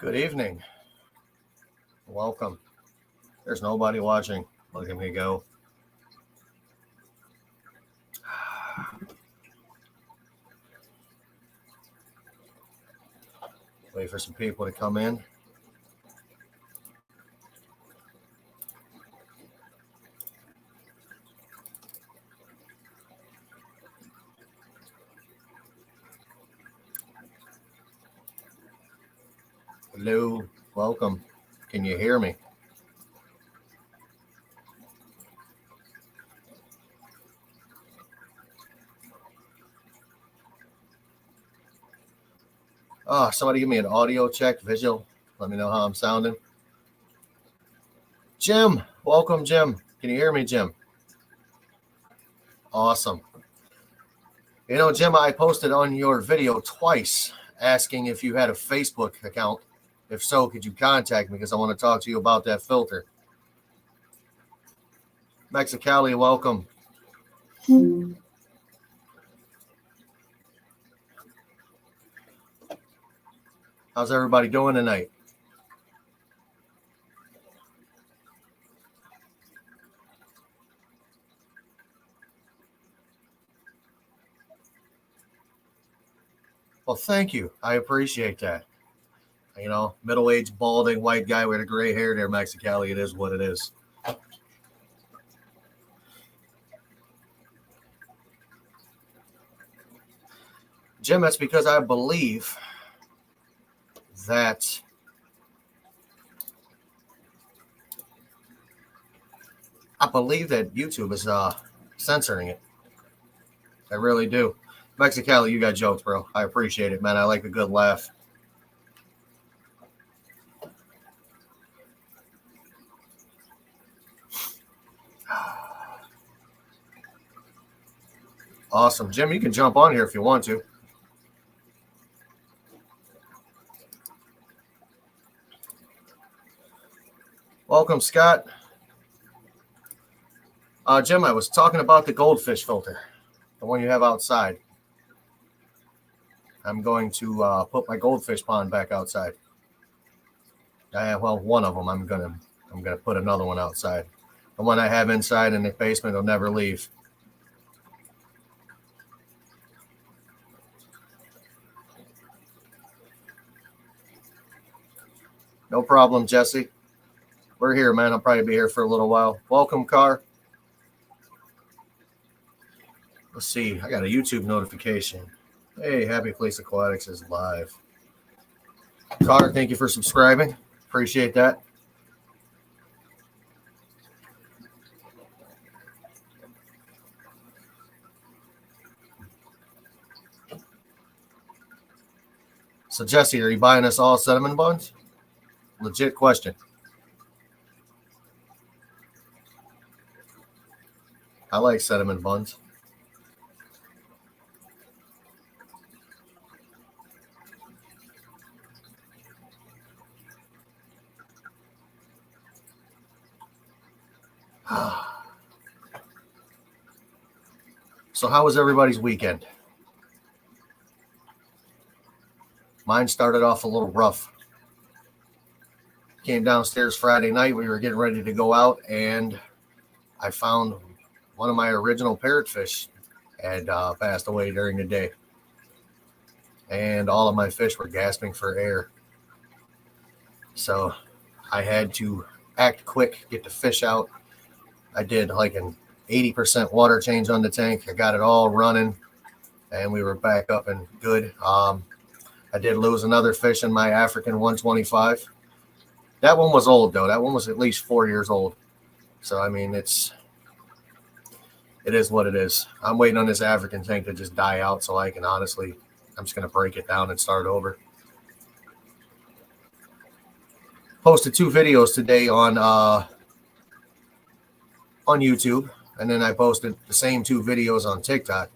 Good evening. Welcome. There's nobody watching. Look at me go. Wait for some people to come in. Hello. Welcome. Can you hear me? Oh, somebody give me an audio check, visual. Let me know how I'm sounding. Jim, welcome, Jim. Can you hear me, Jim? Awesome. You know, Jim, I posted on your video twice asking if you had a Facebook account. If so, could you contact me because I want to talk to you about that filter. Mexicali, welcome. How's everybody doing tonight? Well, thank you. I appreciate that. You know, middle-aged, balding, white guy with a gray hair there, Mexicali. It is what it is. Jim, that's because I believe that YouTube is censoring it. I really do. Mexicali, you got jokes, bro. I appreciate it, man. I like a good laugh. Awesome. Jim, you can jump on here if you want to. Welcome, Scott. Jim, I was talking about the goldfish filter, the one you have outside. I'm going to put my goldfish pond back outside. Well, one of them. I'm gonna put another one outside. The one I have inside in the basement will never leave. No problem, Jesse. We're here, man. I'll probably be here for a little while. Welcome, Car. Let's see. I got a YouTube notification. Hey, Happy Place Aquatics is live. Car, thank you for subscribing. Appreciate that. So, Jesse, are you buying us all cinnamon buns? Legit question. I like cinnamon buns. So how was everybody's weekend? Mine started off a little rough. Came downstairs Friday night. We were getting ready to go out, and I found one of my original parrotfish had passed away during the day. And all of my fish were gasping for air. So I had to act quick, get the fish out. I did like an 80% water change on the tank. I got it all running, and we were back up and good. I did lose another fish in my African 125. That one was old, though. That one was at least 4 years old. So, I mean, it is what it is. I'm waiting on this African tank to just die out so I can honestly, I'm just going to break it down and start over. Posted 2 videos today on YouTube, and then I posted the same 2 videos on TikTok.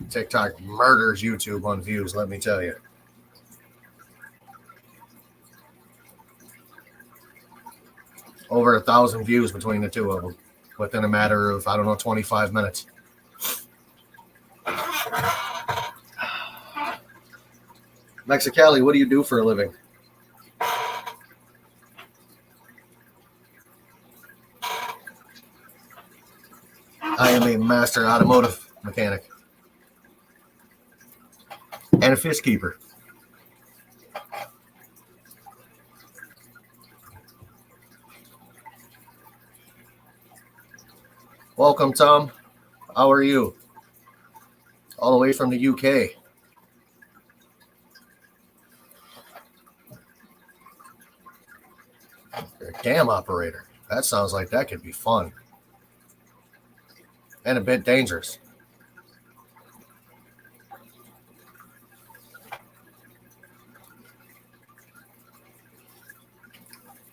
TikTok murders YouTube on views, let me tell you. Over 1,000 views between the 2 of them within a matter of, 25 minutes. Mexicali, what do you do for a living? I am a master automotive mechanic and a fish keeper. Welcome, Tom. How are you? All the way from the UK. You're a dam operator. That sounds like that could be fun. And a bit dangerous.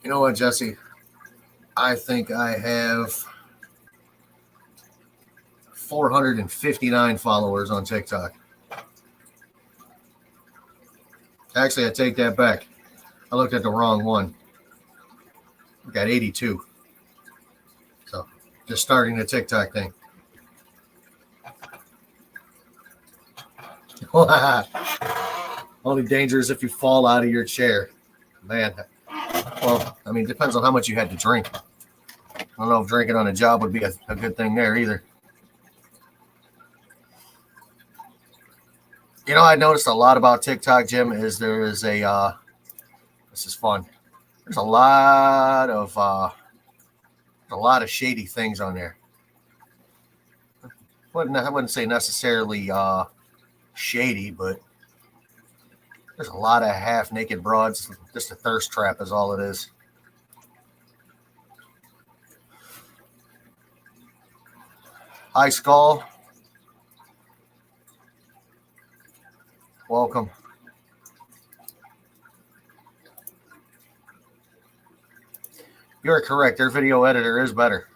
You know what, Jesse? I think I have 459 followers on TikTok. Actually, I take that back. I looked at the wrong one. I got 82. So, just starting the TikTok thing. Only danger is if you fall out of your chair. Man, well, I mean, it depends on how much you had to drink. I don't know if drinking on a job would be a good thing there either. You know, I noticed a lot about TikTok, Jim, is there is this is fun. There's a lot of shady things on there. I wouldn't say necessarily shady, but there's a lot of half-naked broads. Just a thirst trap is all it is. Hi, Skull. Welcome. You're correct. Their video editor is better.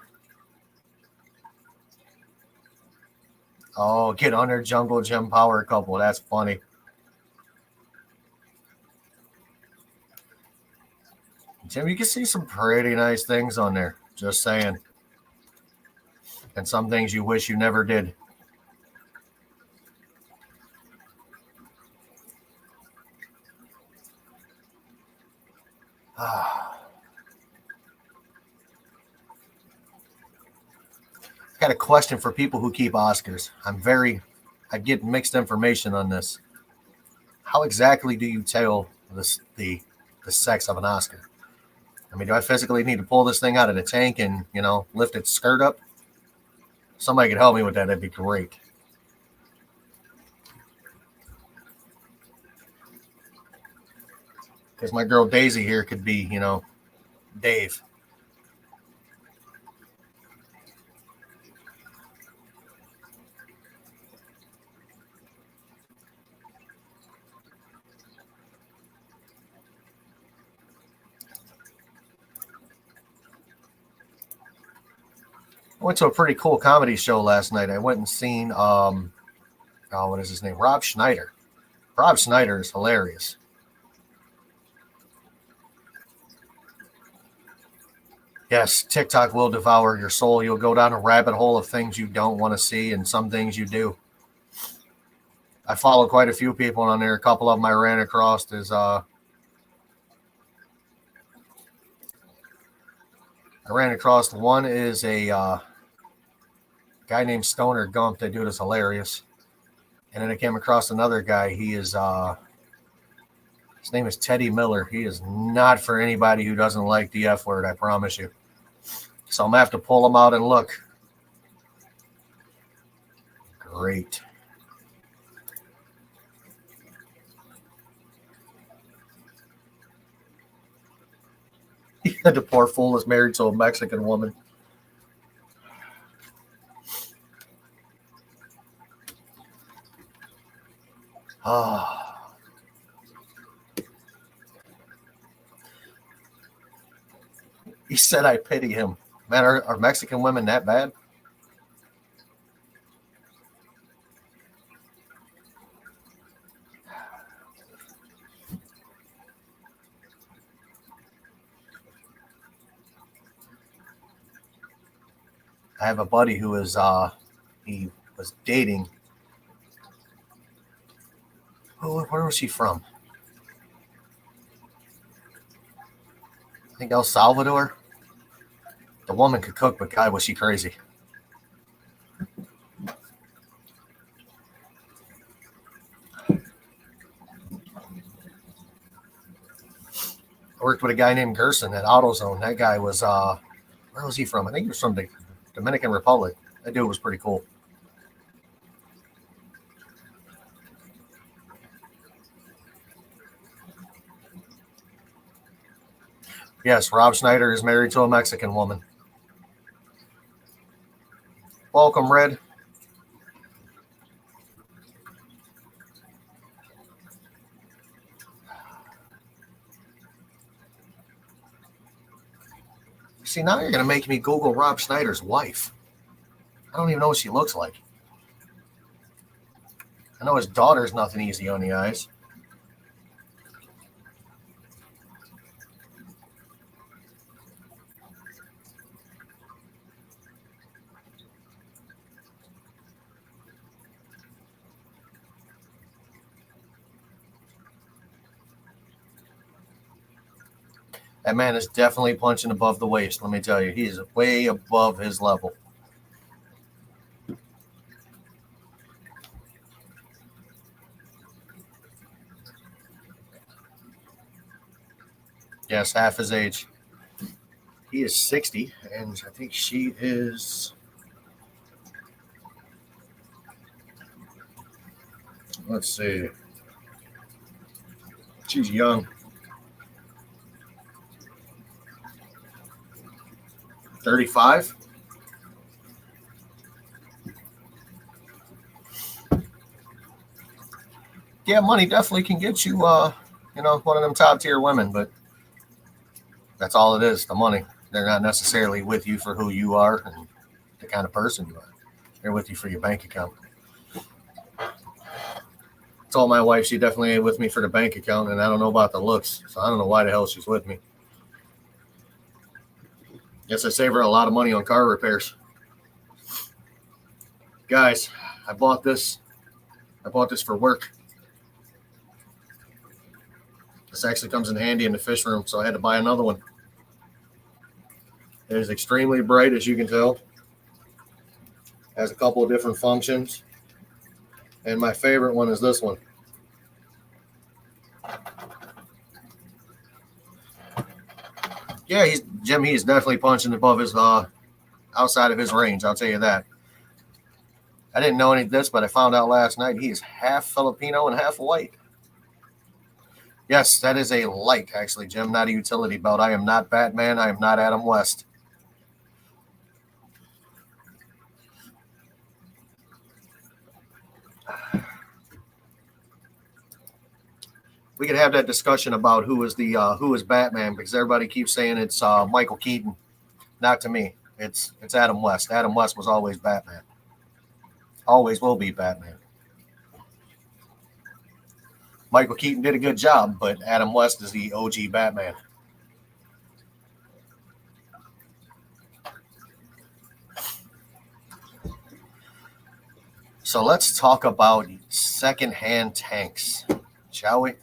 Oh, get on their Jungle Gym power couple. That's funny. Jim, you can see some pretty nice things on there. Just saying. And some things you wish you never did. Got a question for people who keep Oscars. I get mixed information on this. How exactly do you tell the sex of an Oscar? I mean, do I physically need to pull this thing out of the tank and, lift its skirt up? Somebody could help me with that. That'd be great. Because my girl Daisy here could be, Dave. I went to a pretty cool comedy show last night. I went and seen, what is his name? Rob Schneider. Rob Schneider is hilarious. Yes, TikTok will devour your soul. You'll go down a rabbit hole of things you don't want to see and some things you do. I follow quite a few people on there. A couple of them I ran across is I ran across one is a guy named Stoner Gump. That dude is hilarious. And then I came across another guy. He is his name is Teddy Miller. He is not for anybody who doesn't like the F word, I promise you. So I'm going to have to pull him out and look. Great. The poor fool is married to a Mexican woman. He said, I pity him. Man, are Mexican women that bad? I have a buddy who is he was dating. Oh, where was he from? think El Salvador. The woman could cook, but God, was she crazy. I worked with a guy named Gerson at AutoZone. That guy was, where was he from? I think he was from the Dominican Republic. That dude was pretty cool. Yes, Rob Schneider is married to a Mexican woman. Welcome, Red. See, now you're going to make me Google Rob Schneider's wife. I don't even know what she looks like. I know his daughter's nothing easy on the eyes. That man is definitely punching above the waist. Let me tell you, he is way above his level. Yes, half his age. He is 60, and I think she is. Let's see. She's young. 35. Yeah, money definitely can get you, one of them top tier women, but that's all it is, the money. They're not necessarily with you for who you are and the kind of person you are. They're with you for your bank account. I told my wife she definitely ain't with me for the bank account, and I don't know about the looks, so I don't know why the hell she's with me. Guess I save her a lot of money on car repairs. Guys, I bought this for work. This actually comes in handy in the fish room, so I had to buy another one. It is extremely bright, as you can tell. Has a couple of different functions. And my favorite one is this one. Yeah, Jim, he is definitely punching above his outside of his range, I'll tell you that. I didn't know any of this, but I found out last night he is half Filipino and half white. Yes, that is a light, actually, Jim, not a utility belt. I am not Batman. I am not Adam West. We could have that discussion about who is Batman, because everybody keeps saying it's Michael Keaton. Not to me. It's Adam West. Adam West was always Batman. Always will be Batman. Michael Keaton did a good job, but Adam West is the OG Batman. So let's talk about secondhand tanks, shall we?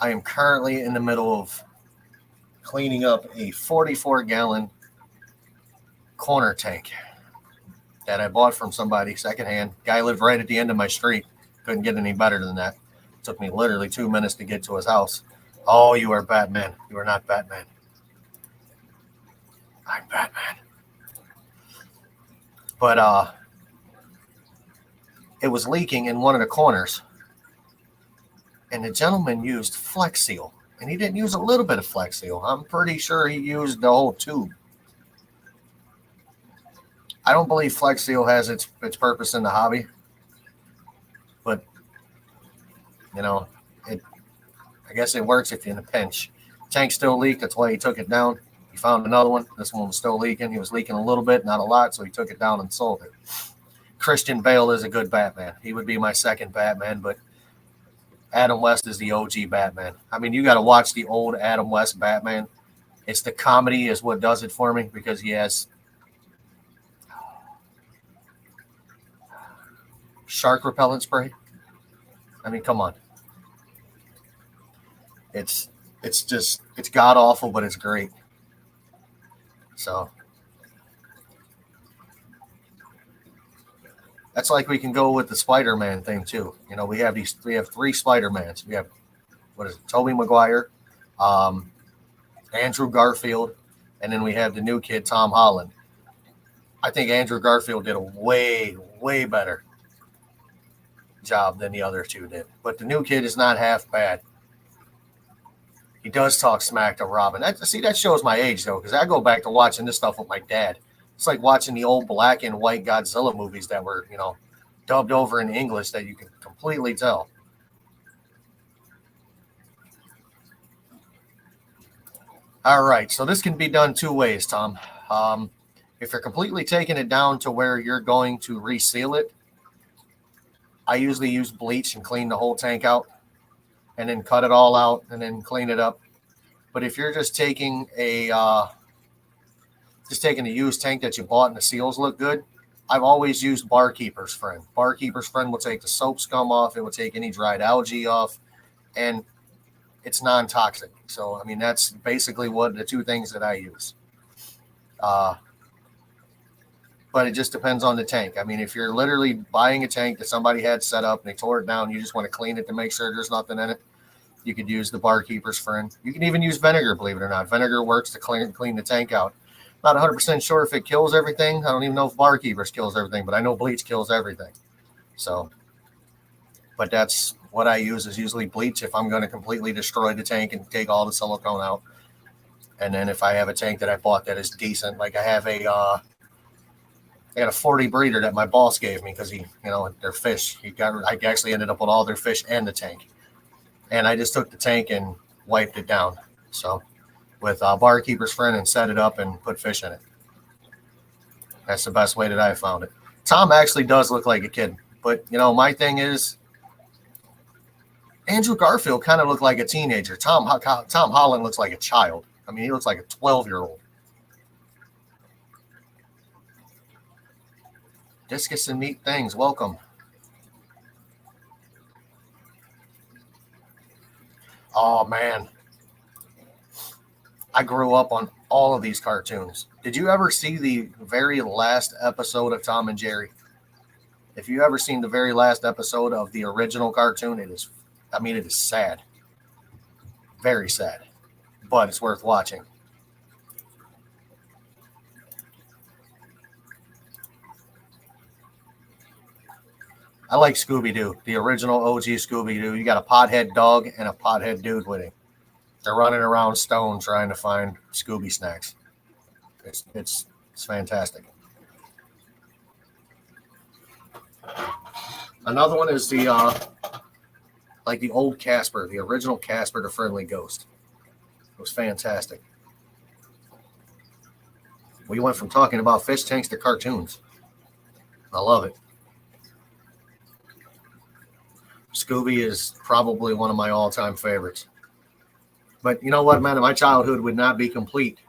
I am currently in the middle of cleaning up a 44-gallon corner tank that I bought from somebody secondhand. Guy lived right at the end of my street. Couldn't get any better than that. It took me literally 2 minutes to get to his house. Oh, you are Batman. You are not Batman. I'm Batman. But it was leaking in one of the corners. And the gentleman used Flex Seal. And he didn't use a little bit of Flex Seal. I'm pretty sure he used the whole tube. I don't believe Flex Seal has its purpose in the hobby. But, I guess it works if you're in a pinch. Tank still leaked. That's why he took it down. He found another one. This one was still leaking. He was leaking a little bit, not a lot, so he took it down and sold it. Christian Bale is a good Batman. He would be my second Batman, but Adam West is the OG Batman. I mean, you got to watch the old Adam West Batman. It's the comedy is what does it for me, because he has shark repellent spray. I mean, come on. It's it's god awful, but it's great. So that's like we can go with the Spider-Man thing too. We have 3 Spider-Mans. We have, what is it, Tobey Maguire, um, Andrew Garfield, and then we have the new kid, Tom Holland. I think Andrew Garfield did a way, way better job than the other two did. But the new kid is not half bad. He does talk smack to Robin. That shows my age though, because I go back to watching this stuff with my dad. It's like watching the old black and white Godzilla movies that were, dubbed over in English that you can completely tell. All right, so this can be done 2 ways, Tom. If you're completely taking it down to where you're going to reseal it, I usually use bleach and clean the whole tank out and then cut it all out and then clean it up. But if you're just taking a used tank that you bought and the seals look good, I've always used Barkeeper's Friend. Barkeeper's Friend will take the soap scum off. It will take any dried algae off, and it's non-toxic. So, I mean, that's basically what the 2 things that I use. But it just depends on the tank. I mean, if you're literally buying a tank that somebody had set up and they tore it down, you just want to clean it to make sure there's nothing in it, you could use the Barkeeper's Friend. You can even use vinegar, believe it or not. Vinegar works to clean the tank out. Not 100% sure if it kills everything. I don't even know if Barkeeper's kills everything, but I know bleach kills everything. So, but that's what I use, is usually bleach if I'm going to completely destroy the tank and take all the silicone out. And then if I have a tank that I bought that is decent, like I got a 40 breeder that my boss gave me because their fish. I actually ended up with all their fish and the tank. And I just took the tank and wiped it down. So with Barkeeper's Friend and set it up and put fish in it. That's the best way that I found it. Tom actually does look like a kid. But, my thing is, Andrew Garfield kind of looked like a teenager. Tom Holland looks like a child. I mean, he looks like a 12-year-old. Discus and Neat Things, welcome. Oh, man. I grew up on all of these cartoons. Did you ever see the very last episode of Tom and Jerry? If you ever seen the very last episode of the original cartoon, it is sad. Very sad. But it's worth watching. I like Scooby-Doo, the original OG Scooby-Doo. You got a pothead dog and a pothead dude with him. They're running around Stone trying to find Scooby snacks. It's fantastic. Another one is the old Casper, the original Casper the Friendly Ghost. It was fantastic. We went from talking about fish tanks to cartoons. I love it. Scooby is probably one of my all-time favorites. But you know what, man? My childhood would not be complete.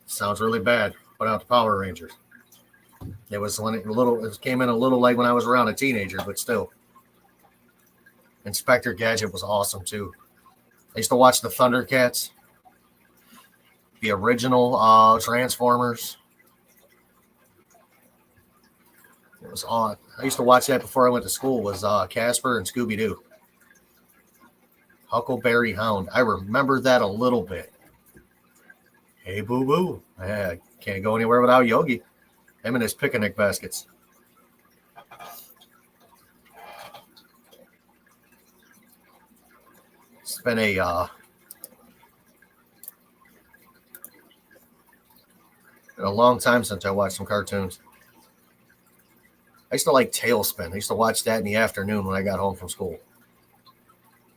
Sounds really bad without the Power Rangers. It was it came in a little late when I was around a teenager, but still. Inspector Gadget was awesome too. I used to watch the Thundercats, the original Transformers. It was on. I used to watch that before I went to school. Was Casper and Scooby Doo. Huckleberry Hound. I remember that a little bit. Hey, Boo Boo. I can't go anywhere without Yogi. Him and his picnic baskets. It's been a long time since I watched some cartoons. I used to like Tailspin. I used to watch that in the afternoon when I got home from school.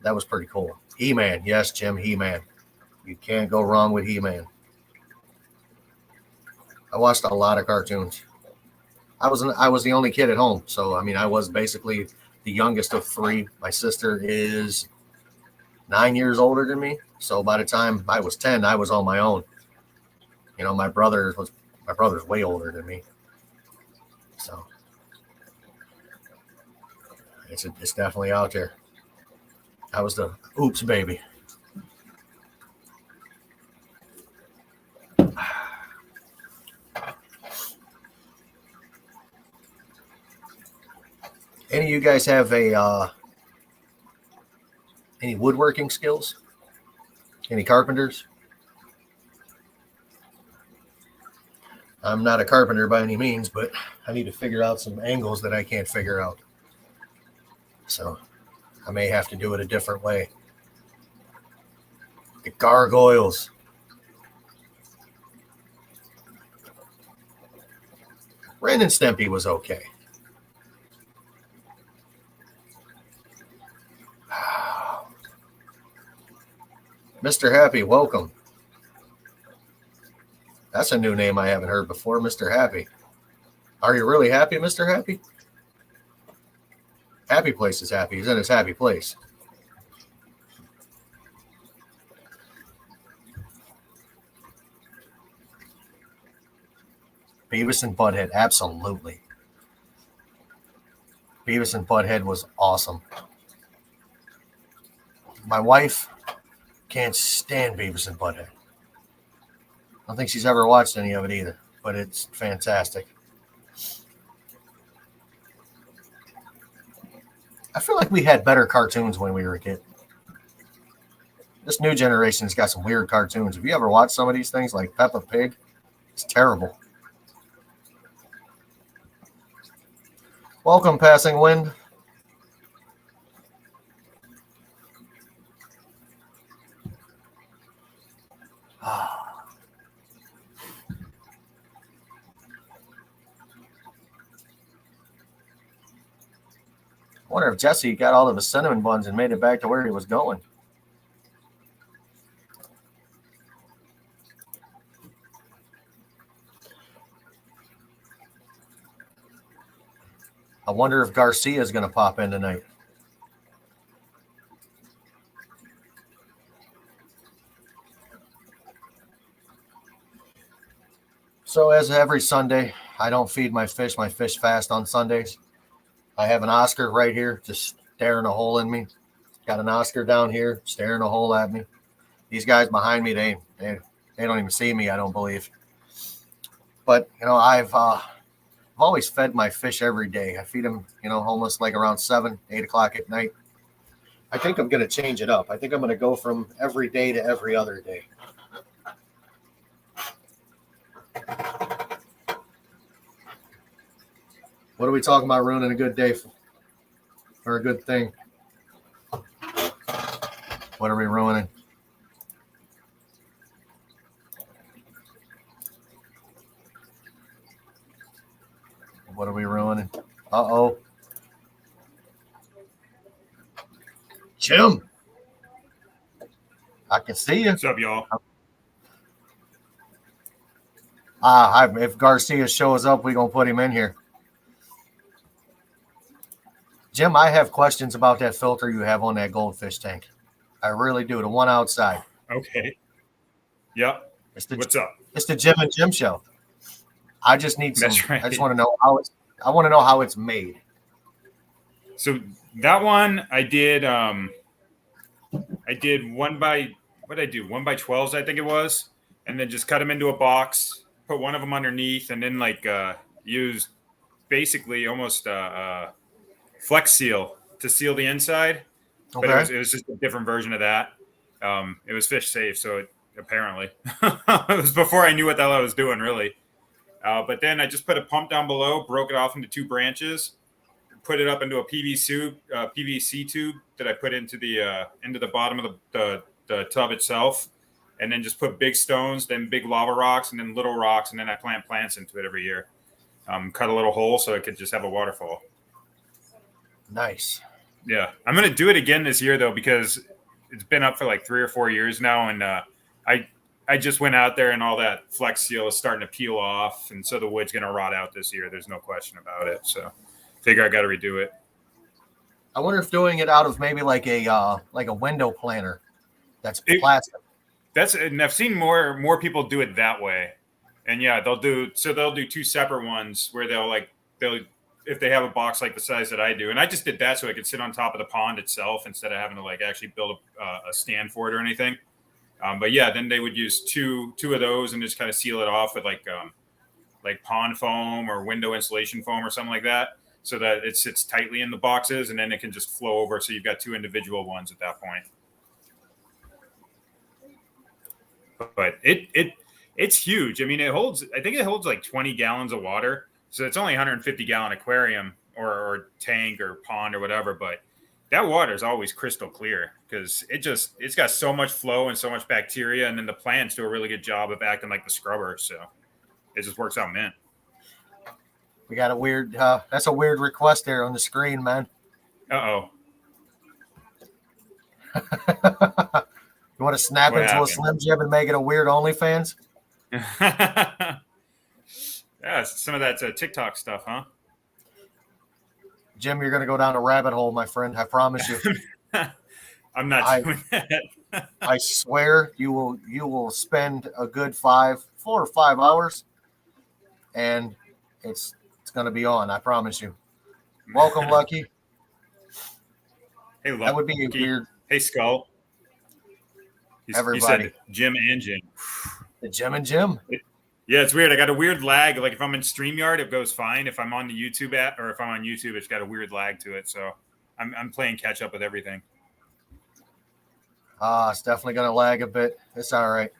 That was pretty cool. He-Man. Yes, Jim, He-Man. You can't go wrong with He-Man. I watched a lot of cartoons. I was the only kid at home, so I mean I was basically the youngest of 3. My sister is 9 years older than me, so by the time I was 10, I was on my own. My brother's way older than me, so it's definitely out there. I was the oops baby. Any of you guys have any woodworking skills? Any carpenters? I'm not a carpenter by any means, but I need to figure out some angles that I can't figure out. So I may have to do it a different way. The gargoyles. Ren and Stimpy was okay. Mr. Happy, welcome. That's a new name I haven't heard before, Mr. Happy. Are you really happy, Mr. Happy? Happy Place is happy. He's in his happy place. Beavis and Butthead, absolutely. Beavis and Butthead was awesome. My wife can't stand Beavis and Butthead. I don't think she's ever watched any of it either, but it's fantastic. I feel like we had better cartoons when we were a kid. This new generation's got some weird cartoons. Have you ever watched some of these things like Peppa Pig? It's terrible. Welcome, Passing Wind. I wonder if Jesse got all of his cinnamon buns and made it back to where he was going. I wonder if Garcia is going to pop in tonight. So as every Sunday, I don't feed my fish. My fish fast on Sundays. I have an Oscar right here, just staring a hole in me. Got an Oscar down here, staring a hole at me. These guys behind me, they don't even see me, I don't believe. But I've always fed my fish every day. I feed them, almost like around 7, 8 o'clock at night. I think I'm going to change it up. I think I'm going to go from every day to every other day. What are we talking about ruining a good day for a good thing? What are we ruining? What are we ruining? Uh-oh. Jim. I can see you. What's up, y'all? If Garcia shows up, we're going to put him in here. Jim, I have questions about that filter you have on that goldfish tank. I really do. The one outside. Okay. Yep. What's up? It's the Jim and Jim show. I just need some. That's right. I just want to know how it's made. So that one I did. I did 1 by 12s, I think it was, and then just cut them into a box. Put one of them underneath, and then used basically almost Flex Seal to seal the inside. Okay. But it was just a different version of that. It was fish safe, so apparently it was before I knew what the hell I was doing, really. But then I just put a pump down below, broke it off into 2 branches, put it up into a PVC tube that I put into the bottom of the tub itself, and then just put big stones, then big lava rocks, and then little rocks, and then I plant plants into it every year. Cut a little hole so it could just have a waterfall. Nice. Yeah, I'm gonna do it again this year though, because it's been up for like 3 or 4 years now, and I just went out there and all that Flex Seal is starting to peel off, and so the wood's gonna rot out this year. There's no question about it. So, figure I got to redo it. I wonder if doing it out of maybe like a window planter that's plastic. And I've seen more people do it that way, and yeah, they'll do 2 separate ones where they'll if they have a box like the size that I do, and I just did that so I could sit on top of the pond itself instead of having to actually build a stand for it or anything. But yeah, then they would use two of those and just kind of seal it off with like pond foam or window insulation foam or something like that. so that it sits tightly in the boxes, and then it can just flow over. So you've got 2 individual ones at that point. But it's huge. I mean, I think it holds like 20 gallons of water. So it's only a 150-gallon aquarium or tank or pond or whatever. But that water is always crystal clear because it's got so much flow and so much bacteria. And then the plants do a really good job of acting like the scrubber. So it just works out mint. We got a weird, that's a weird request there on the screen, man. Uh-oh. You want to snap What into happened? a Slim Jim and make it a weird OnlyFans? Yeah, some of that's TikTok stuff, huh? Jim, you're going to go down a rabbit hole, my friend. I promise you. I'm not doing that. I swear you will spend a good 4 or 5 hours, and it's going to be on. I promise you. Welcome, Lucky. Hey, Lucky. That would be weird. Hey, Skull. Everybody. You said Jim and Jim. The Jim and Jim. Yeah, it's weird. I got a weird lag. Like if I'm in StreamYard, it goes fine. If I'm on the YouTube app or if I'm on YouTube, it's got a weird lag to it. So I'm playing catch up with everything. It's definitely going to lag a bit. It's all right.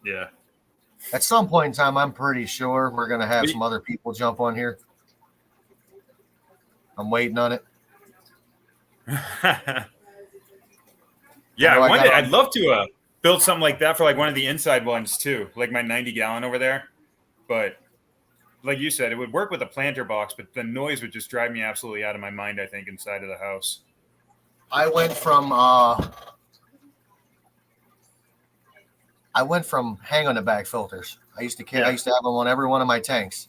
Yeah. At some point in time, I'm pretty sure we're going to have some other people jump on here. I'm waiting on it. Yeah, I'd love to build something like that for like one of the inside ones too, like my 90-gallon over there. But like you said, it would work with a planter box, but the noise would just drive me absolutely out of my mind, I think, inside of the house. I went from hang on the back filters. I used to have them on every one of my tanks,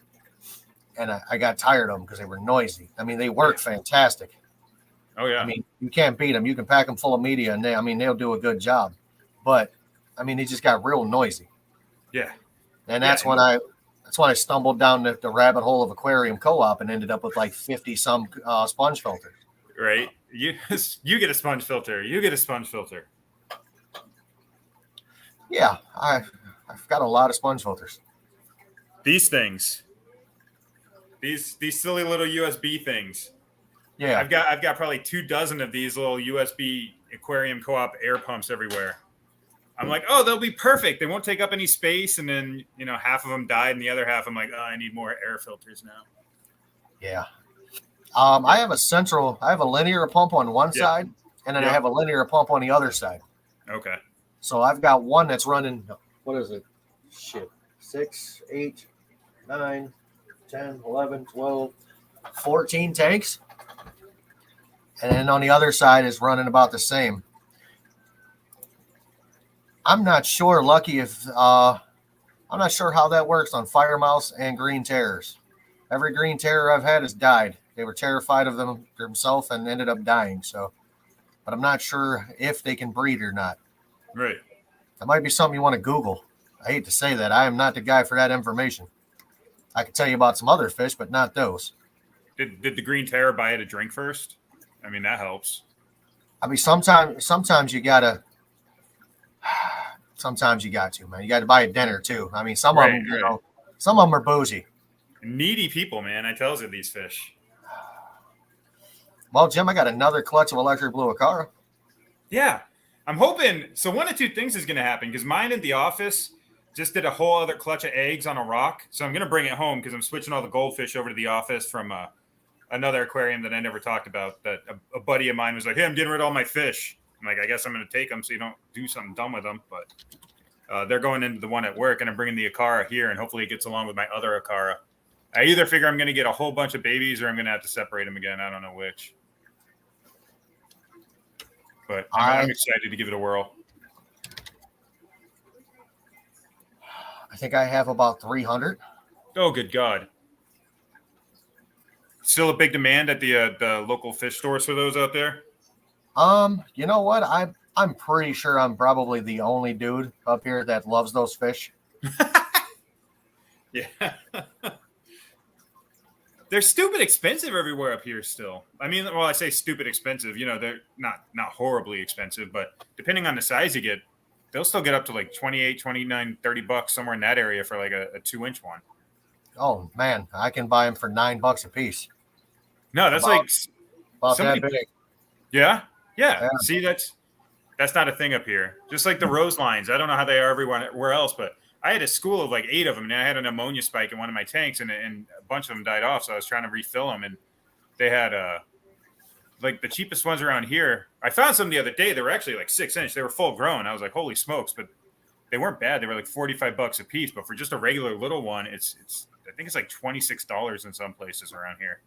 and I got tired of them because they were noisy. I mean, they work fantastic. Oh yeah. I mean, you can't beat them. You can pack them full of media, and they'll do a good job. But I mean, they just got real noisy. Yeah. And that's when I stumbled down the rabbit hole of Aquarium Co-op and ended up with like 50 some sponge filters. Right. You get a sponge filter. You get a sponge filter. Yeah, I've got a lot of sponge filters. These things. These silly little USB things. Yeah. I've got probably 24 of these little USB Aquarium Co-op air pumps everywhere. I'm like, oh, they'll be perfect. They won't take up any space. And then, half of them died, and the other half, I'm like, oh, I need more air filters now. Yeah. I have a linear pump on one side, and then I have a linear pump on the other side. Okay. So I've got one that's running, what is it? 6, 8, 9, 10, 11, 12, 14 tanks. And then on the other side is running about the same. I'm not sure, Lucky, I'm not sure how that works on Fire Mouse and Green Terrors. Every Green Terror I've had has died. They were terrified of them themselves and ended up dying. So, but I'm not sure if they can breed or not. Right. That might be something you want to Google. I hate to say that. I am not the guy for that information. I can tell you about some other fish, but not those. Did the Green Terror buy it a drink first? I mean, that helps. I mean, sometimes you got to, man. You got to buy a dinner too. I mean, some of them are bougie. Needy people, man. I tells you, these fish. Well, Jim, I got another clutch of electric blue Acara. Yeah. I'm hoping. So one of two things is going to happen because mine at the office just did a whole other clutch of eggs on a rock. So I'm going to bring it home because I'm switching all the goldfish over to the office from another aquarium that I never talked about. That a buddy of mine was like, hey, I'm getting rid of all my fish. I'm like, I guess I'm going to take them so you don't do something dumb with them. But they're going into the one at work, and I'm bringing the Acara here, and hopefully it gets along with my other Acara. I either figure I'm going to get a whole bunch of babies or I'm going to have to separate them again. I don't know which. But I'm excited to give it a whirl. I think I have about 300. Oh, good God. Still a big demand at the local fish stores for those out there? You know what? I'm pretty sure I'm probably the only dude up here that loves those fish. Yeah. They're stupid expensive everywhere up here still. I mean, well, I say stupid expensive. They're not horribly expensive, but depending on the size you get, they'll still get up to like $28, $29, $30 somewhere in that area for like a 2-inch one. Oh man, I can buy them for $9 a piece. No, that's About, like about somebody. that big. Yeah, yeah. Yeah. See, that's not a thing up here. Just like the rose lines. I don't know how they are everywhere else, but I had a school of like 8 of them, and I had an ammonia spike in one of my tanks, and a bunch of them died off. So I was trying to refill them, and they had like the cheapest ones around here. I found some the other day. They were actually like 6 inch. They were full grown. I was like, holy smokes! But they weren't bad. They were like $45 a piece. But for just a regular little one, it's I think it's like $26 in some places around here.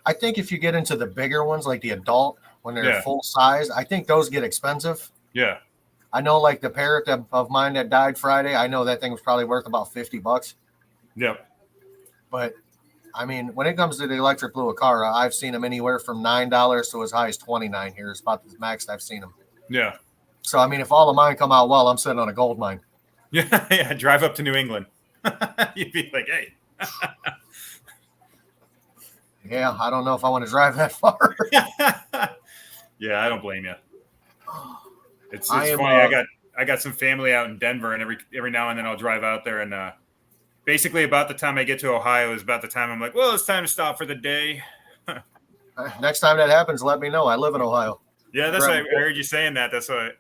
I think if you get into the bigger ones, like the adult, when they're Yeah. full size, I think those get expensive. Yeah. I know, like the parrot of mine that died Friday, I know that thing was probably worth about $50. Yep. But I mean, when it comes to the electric blue Acara, I've seen them anywhere from $9 to as high as $29 here. It's about the max I've seen them. Yeah. So I mean, if all of mine come out well, I'm sitting on a gold mine. Yeah. Yeah. Drive up to New England. You'd be like, hey. Yeah, I don't know if I want to drive that far. Yeah, I don't blame you. It's I am, funny. I got some family out in Denver, and every now and then I'll drive out there, and basically about the time I get to Ohio is about the time I'm like, well, it's time to stop for the day. Next time that happens, let me know. I live in Ohio. Yeah, that's why I heard you saying that. That's why.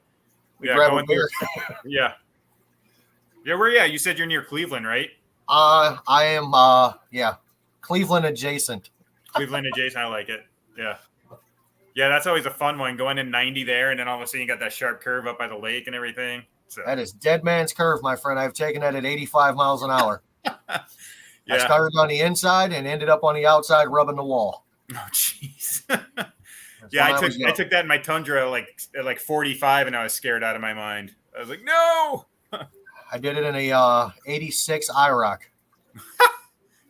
We Yeah, grab a going beer. through. Yeah. Yeah, where? Yeah, you said you're near Cleveland, right? I am. Yeah, Cleveland adjacent. Cleveland adjacent. I like it. Yeah. Yeah, that's always a fun one. Going in 90 there, and then all of a sudden you got that sharp curve up by the lake and everything. So That is dead man's curve, my friend. I've taken that at 85 miles an hour. I yeah. started on the inside and ended up on the outside rubbing the wall. Oh, jeez. That's Yeah, when was I young. took that in my Tundra at like 45, and I was scared out of my mind. I was like, no. I did it in a 86 IROC.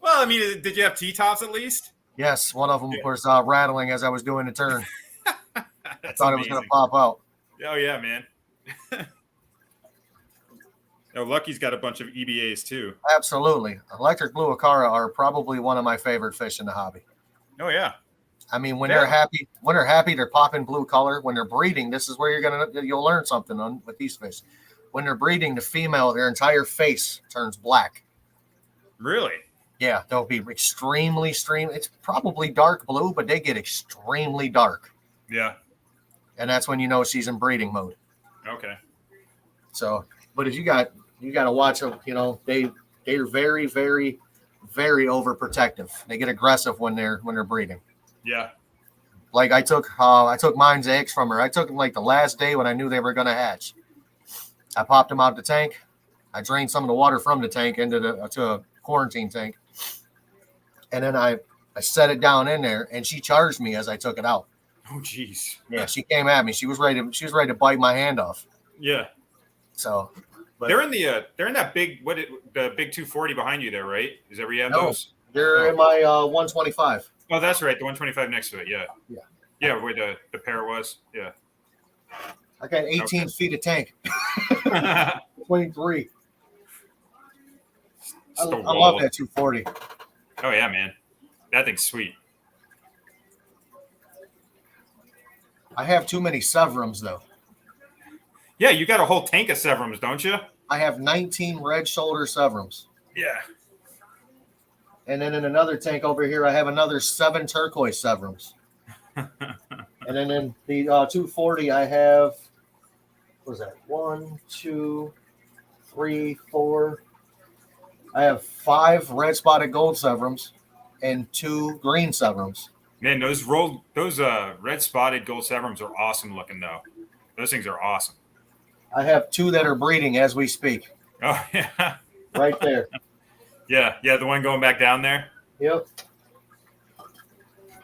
Well, I mean, did you have T-tops at least? Yes, one of them Yeah. was rattling as I was doing the turn. That's Thought it was going amazing. to pop out. Oh yeah, man. Oh, Lucky's got a bunch of EBAs too. Absolutely. Electric blue Acara are probably one of my favorite fish in the hobby. Oh yeah. I mean, when Yeah. they're happy, they're popping blue color. When they're breeding, this is where you'll learn something with these fish. When they're breeding, the female, their entire face turns black. Really? Yeah, they'll be extremely. It's probably dark blue, but they get extremely dark, Yeah. and that's when you know she's in breeding mode. Okay. So, but if you got to watch them. You know, they're very, very, very overprotective. They get aggressive when they're breeding. Yeah. Like I took mine's eggs from her. I took them like the last day when I knew they were going to hatch. I popped them out the tank. I drained some of the water from the tank to a quarantine tank, and then I set it down in there, and she charged me as I took it out. Oh jeez. Yeah, she came at me. She was ready to bite my hand off. Yeah. So, but They're in that big the big 240 behind you there, right? Is that where you have No. those? they're in my 125. Oh, that's right. The 125 next to it. Yeah. Yeah. Yeah, where the pair was. Yeah. I got 18 Okay. feet of tank. Just 23. I a love wall. that 240. Oh yeah, man. That thing's sweet. I have too many Severums though. Yeah, you got a whole tank of Severums, don't you? I have 19 red shoulder Severums. Yeah. And then in another tank over here, I have another 7 turquoise Severums. And then in the 240, I have, what was that? 1, 2, 3, 4. I have 5 red spotted gold Severums and 2 green Severums. Man, those red spotted gold Severums are awesome looking though. Those things are awesome. I have 2 that are breeding as we speak, Oh yeah. right there. Yeah, the one going back down there. Yep.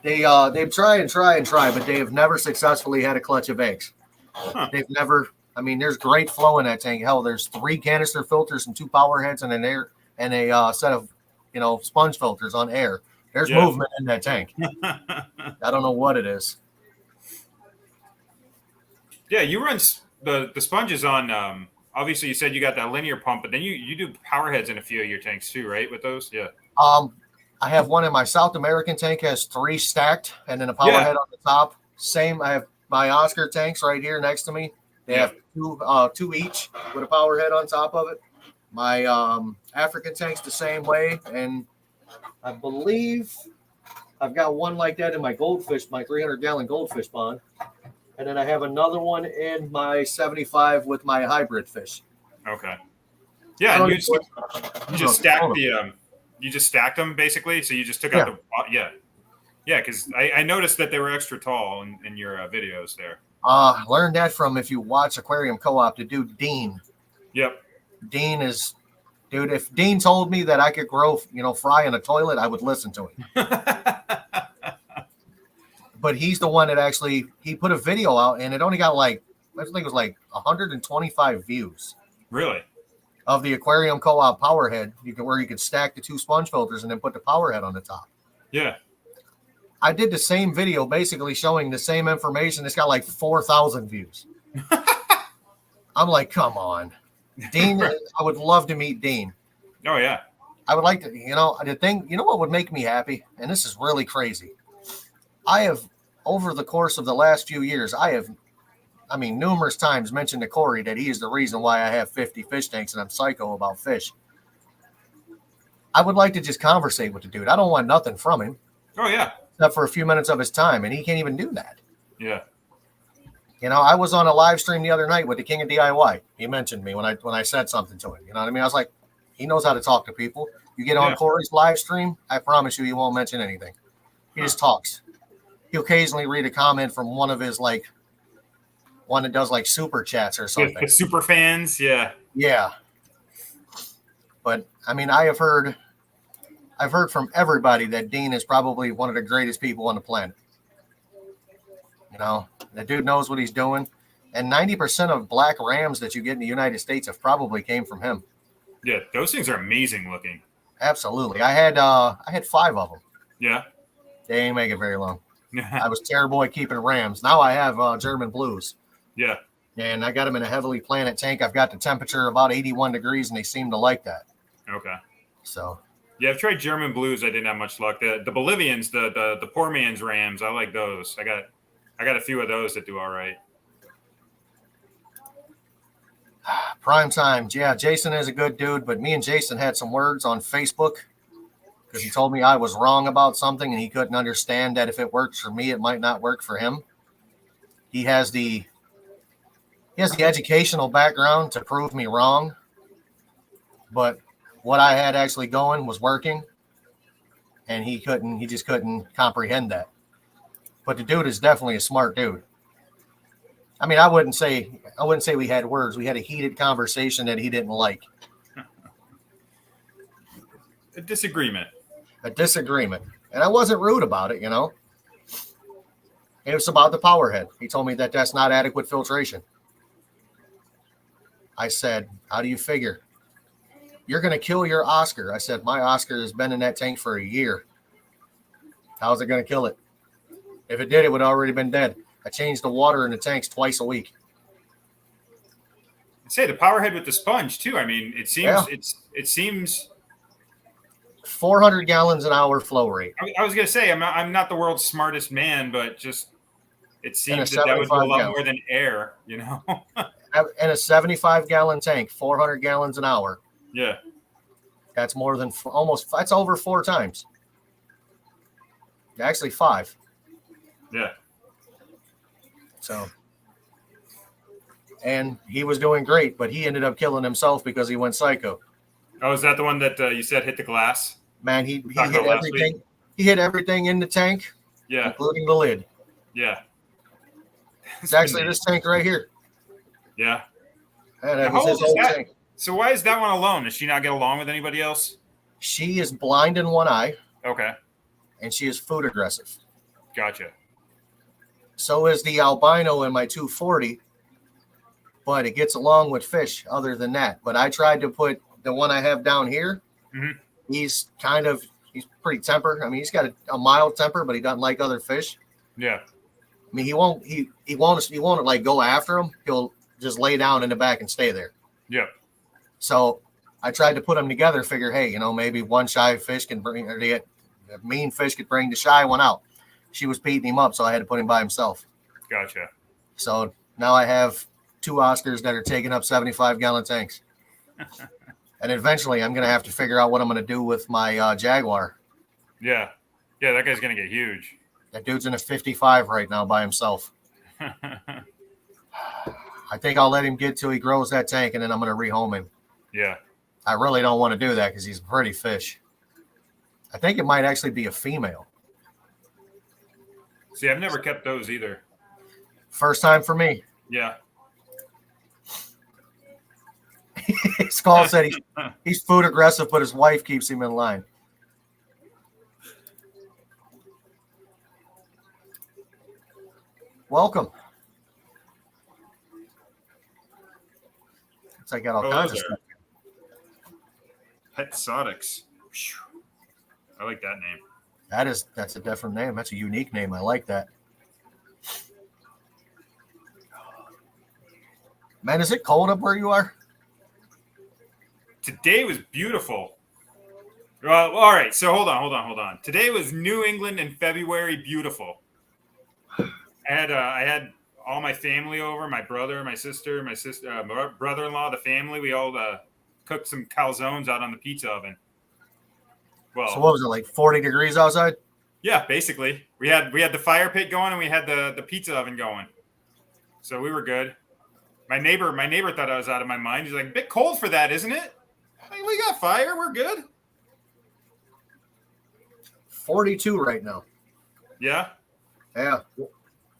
They've tried, but they have never successfully had a clutch of eggs. Huh. They've never. I mean, there's great flow in that tank. Hell, there's 3 canister filters and 2 power heads and a set of sponge filters on air. There's Yeah. movement in that tank. I don't know what it is. Yeah, you run the sponges on. Obviously, you said you got that linear pump, but then you do power heads in a few of your tanks too, right? With those, yeah. I have one in my South American tank has 3 stacked, and then a power Yeah. head on the top. Same. I have my Oscar tanks right here next to me. They Yeah. have 2 each with a power head on top of it. My African tank's the same way, and I believe I've got one like that in my goldfish, my 300-gallon goldfish pond, and then I have another one in my 75 with my hybrid fish. Okay. Yeah, and you just stacked them basically. So you just took out because I noticed that they were extra tall in your videos there. Learned that from, if you watch Aquarium Co-op, the dude Dean. Yep. Dean is, dude. If Dean told me that I could grow, fry in a toilet, I would listen to him. But he's the one that he put a video out, and it only got I think it was 125 views. Really? Of the Aquarium Co-op power head, where you could stack the 2 sponge filters and then put the power head on the top. Yeah. I did the same video, basically showing the same information. It's got 4,000 views. I'm like, come on. Dean, I would love to meet Dean. Oh, yeah. I would like to, the thing, what would make me happy? And this is really crazy. I have, over the course of the last few years, numerous times mentioned to Corey that he is the reason why I have 50 fish tanks and I'm psycho about fish. I would like to just conversate with the dude. I don't want nothing from him. Oh, yeah. Except for a few minutes of his time, and he can't even do that. Yeah. I was on a live stream the other night with the King of DIY. He mentioned me when I said something to him. You know what I mean? I was like, he knows how to talk to people. You get on Corey's live stream, I promise you, he won't mention anything. He just talks. He'll occasionally read a comment from one of his one that does super chats or something. The super fans, yeah. Yeah. But I've heard from everybody that Dean is probably one of the greatest people on the planet. The dude knows what he's doing. And 90% of black rams that you get in the United States have probably came from him. Yeah, those things are amazing looking. Absolutely. I had 5 of them. Yeah. They ain't make it very long. I was terrible at keeping rams. Now I have German blues. Yeah. And I got them in a heavily planted tank. I've got the temperature about 81 degrees, and they seem to like that. Okay. So. Yeah, I've tried German blues. I didn't have much luck. The Bolivians, the poor man's rams, I like those. I got a few of those that do all right. Prime times. Yeah, Jason is a good dude, but me and Jason had some words on Facebook because he told me I was wrong about something and he couldn't understand that if it works for me, it might not work for him. He has the educational background to prove me wrong, but what I had actually going was working, and he just couldn't comprehend that. But the dude is definitely a smart dude. I wouldn't say we had words. We had a heated conversation that he didn't like. A disagreement. And I wasn't rude about it, It was about the power head. He told me that that's not adequate filtration. I said, how do you figure? You're going to kill your Oscar. I said, my Oscar has been in that tank for a year. How's it going to kill it? If it did, it would have already been dead. I changed the water in the tanks twice a week. I'd say the power head with the sponge too. It seems 400 gallons an hour flow rate. I was going to say, I'm not the world's smartest man, but just it seems that would go a lot more than air, In a 75 gallon tank, 400 gallons an hour. Yeah. That's more than that's over 4 times. Actually 5. Yeah. So, and he was doing great, but he ended up killing himself because he went psycho. Oh, is that the one that you said hit the glass? Man, he hit everything. He hit everything in the tank, including the lid. Yeah. It's actually this tank right here. Yeah. And it was his old tank. So why is that one alone? Does she not get along with anybody else? She is blind in one eye. Okay. And she is food aggressive. Gotcha. So is the albino in my 240, but it gets along with fish other than that. But I tried to put the one I have down here. Mm-hmm. He's pretty temper. He's got a mild temper, but he doesn't like other fish. Yeah. He won't go after him. He'll just lay down in the back and stay there. Yeah. So I tried to put them together, figure, hey, maybe one shy fish can bring, or the mean fish could bring the shy one out. She was beating him up, so I had to put him by himself. Gotcha. So now I have 2 Oscars that are taking up 75 gallon tanks. And eventually I'm going to have to figure out what I'm going to do with my Jaguar. Yeah. Yeah, that guy's going to get huge. That dude's in a 55 right now by himself. I think I'll let him get till he grows that tank, and then I'm going to rehome him. Yeah. I really don't want to do that because he's a pretty fish. I think it might actually be a female. See, I've never kept those either. First time for me. Yeah. Skull said he's food aggressive, but his wife keeps him in line. Welcome. I got all kinds of stuff. Petsotics. I like that name. That's a different name. That's a unique name. I like that. Man, is it cold up where you are? Today was beautiful. All right, so hold on. Today was New England in February, beautiful. I had all my family over, my brother, my sister, my brother-in-law, the family. We all cooked some calzones out on the pizza oven. Well, so what was it, like 40 degrees outside? Yeah, basically. We had the fire pit going and we had the pizza oven going. So we were good. My neighbor thought I was out of my mind. He's like, a bit cold for that, isn't it? Like, we got fire. We're good. 42 right now. Yeah? Yeah.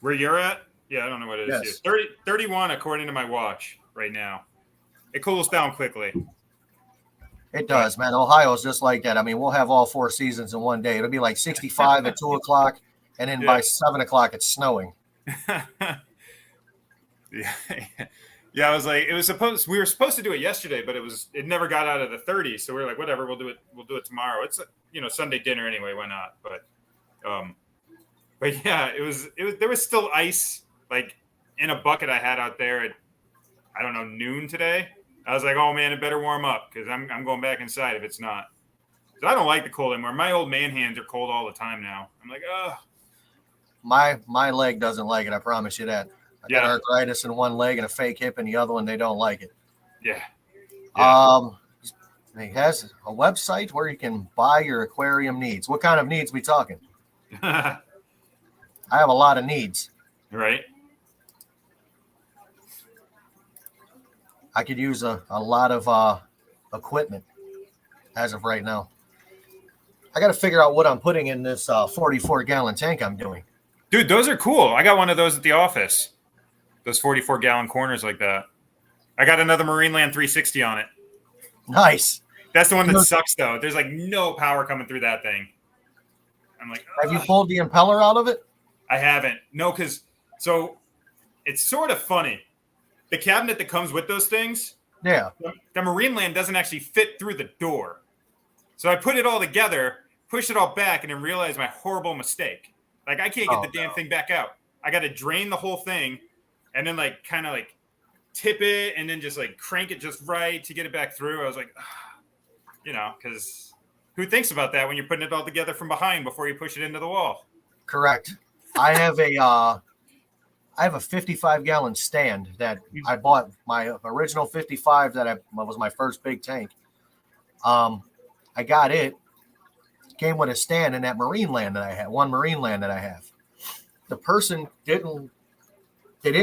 Where you're at? Yeah, I don't know what it is. Yes. 31 according to my watch right now. It cools down quickly. It does, man. Ohio's just like that. I mean, we'll have all 4 seasons in one day. It'll be like 65 at 2 o'clock, and then by 7 o'clock, it's snowing. Yeah, I was like, we were supposed to do it yesterday, but it never got out of the 30s. So we were like, whatever, we'll do it tomorrow. It's Sunday dinner anyway, why not? But yeah, there was still ice like in a bucket I had out there at, I don't know, noon today. I was like, oh man, it better warm up because I'm going back inside if it's not. I don't like the cold anymore. My old man hands are cold all the time now. I'm like, oh. My leg doesn't like it. I promise you that. I got arthritis in one leg and a fake hip in the other one. They don't like it. Yeah. He has a website where you can buy your aquarium needs. What kind of needs we talking? I have a lot of needs. Right. I could use a lot of equipment as of right now. I got to figure out what I'm putting in this 44-gallon tank I'm doing. Dude, those are cool. I got one of those at the office. Those 44-gallon corners like that. I got another Marineland 360 on it. Nice. That's the one that sucks, though. There's like no power coming through that thing. I'm like, have you pulled the impeller out of it? I haven't. No, because so it's sort of funny. The cabinet that comes with those things, the Marineland doesn't actually fit through the door. So I put it all together, push it all back, and then realize my horrible mistake. Like, I can't get the damn thing back out. I got to drain the whole thing and then, like, kind of, like, tip it and then just, like, crank it just right to get it back through. I was like, because who thinks about that when you're putting it all together from behind before you push it into the wall? Correct. I have a 55-gallon stand that I bought. My original 55 that was my first big tank. I got it. Came with a stand in that Marineland that I had. One Marineland that I have. The person didn't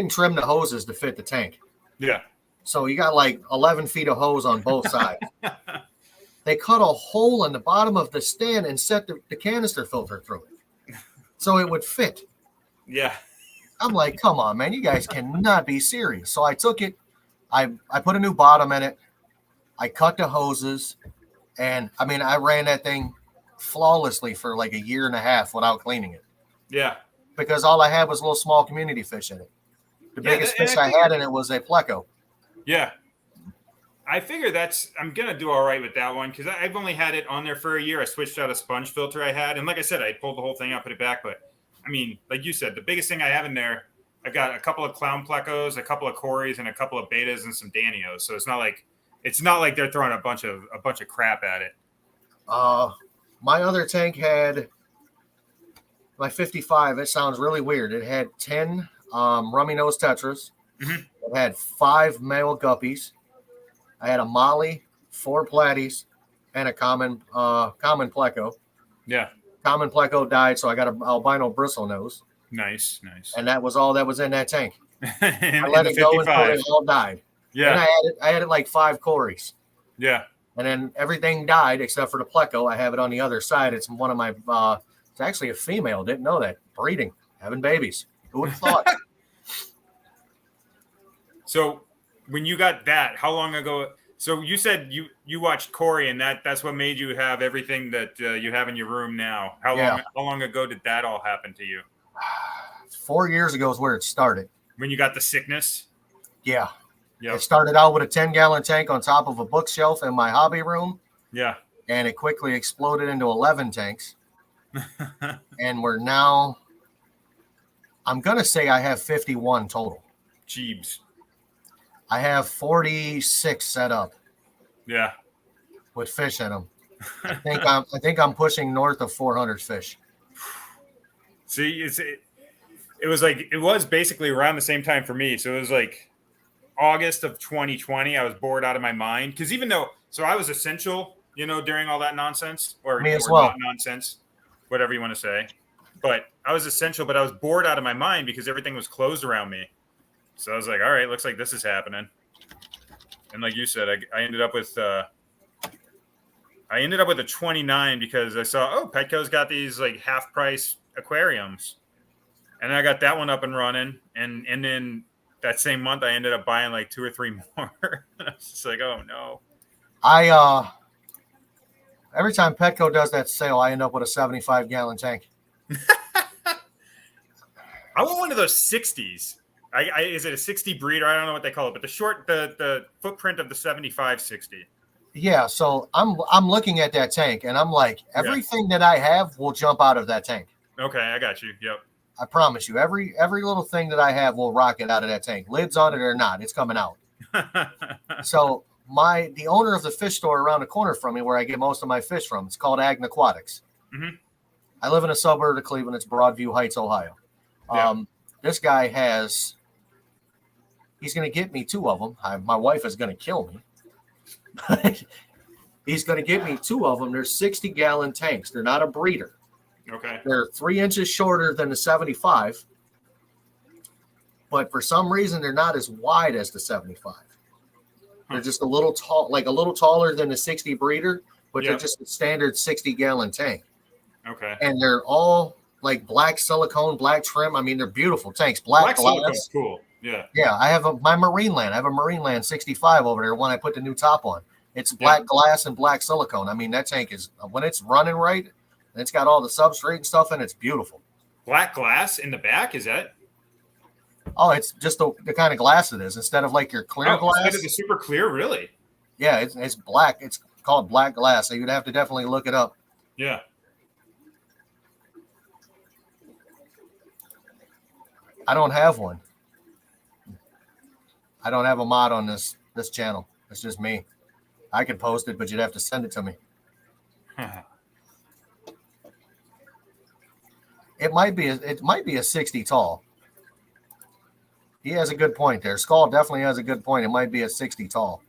trim the hoses to fit the tank. Yeah. So you got like 11 feet of hose on both sides. They cut a hole in the bottom of the stand and set the canister filter through it, so it would fit. Yeah. I'm like, come on, man, you guys cannot be serious. So I took it, I put a new bottom in it, I cut the hoses, and I mean, I ran that thing flawlessly for like a year and a half without cleaning it. Yeah. Because all I had was little small community fish in it. The biggest fish I had in it was a pleco. Yeah. I figure I'm going to do all right with that one because I've only had it on there for a year. I switched out a sponge filter I had. And like I said, I pulled the whole thing out, put it back. But I mean, like you said, the biggest thing I have in there, I've got a couple of clown plecos, a couple of Corys, and a couple of betas and some Danios. So it's not like they're throwing a bunch of crap at it. My other tank had my 55. It sounds really weird. It had 10 rummy nose tetras. Mm-hmm. It had 5 male guppies. I had a Molly 4 platies, and a common pleco. Yeah. Common pleco died, so I got an albino bristlenose, Nice. and that was all that was in that tank. in I let the it go until 55. they all died. Yeah. And I added like 5 Corys. Yeah. And then everything died except for the pleco. I have it on the other side. It's one of my it's actually a female. Didn't know that. Breeding, having babies. Who would have thought? So when you got that, how long ago? So you said you watched Corey, and that's what made you have everything that you have in your room now. How long ago did that all happen to you? 4 years ago is where it started. When you got the sickness? Yeah. Yeah. It started out with a 10-gallon tank on top of a bookshelf in my hobby room. Yeah. And it quickly exploded into 11 tanks. And we're now, I'm going to say I have 51 total. Jeebs. I have 46 set up. Yeah. With fish in them. I think I'm pushing north of 400 fish. See, it was basically around the same time for me. So it was like August of 2020. I was bored out of my mind because I was essential, during all that nonsense or me as well. Not nonsense, whatever you want to say. But I was essential, but I was bored out of my mind because everything was closed around me. So I was like, all right, looks like this is happening. And like you said, I ended up with a 29 because I saw, Petco's got these like half price aquariums. And I got that one up and running. And then that same month I ended up buying like 2 or 3 more. I was just like, oh no. Every time Petco does that sale, I end up with a 75-gallon tank. I want one of those 60s. Is it a 60 breeder? I don't know what they call it, but the footprint of the 75-60. Yeah, so I'm looking at that tank and I'm like, everything that I have will jump out of that tank. Okay, I got you. Yep. I promise you, every little thing that I have will rocket out of that tank. Lids on it or not, it's coming out. So the owner of the fish store around the corner from me, where I get most of my fish from, it's called Agn Aquatics. Mm-hmm. I live in a suburb of Cleveland. It's Broadview Heights, Ohio. Yeah. This guy he's going to get me 2 of them. My wife is going to kill me. He's going to get me 2 of them. They're 60-gallon tanks. They're not a breeder. Okay. They're 3 inches shorter than the 75, but for some reason they're not as wide as the 75. They're just a little tall, like a little taller than the 60 breeder, but they're just a standard 60-gallon tank. Okay. And they're all like black silicone, black trim. I mean, they're beautiful tanks. Black glass. Cool. Yeah. Yeah. I have my Marineland. I have a Marineland 65 over there when I put the new top on. It's black glass and black silicone. I mean, that tank is, when it's running right, and it's got all the substrate and stuff in it, it's beautiful. Black glass in the back, is that? Oh, it's just the kind of glass it is. Instead of like your clear glass. Instead of the super clear, really? Yeah, it's black. It's called black glass. So you'd have to definitely look it up. Yeah. I don't have one. I don't have a mod on this channel. It's just me. I could post it, but you'd have to send it to me. It might be a 60 tall. He has a good point there. Skull definitely has a good point. It might be a 60 tall.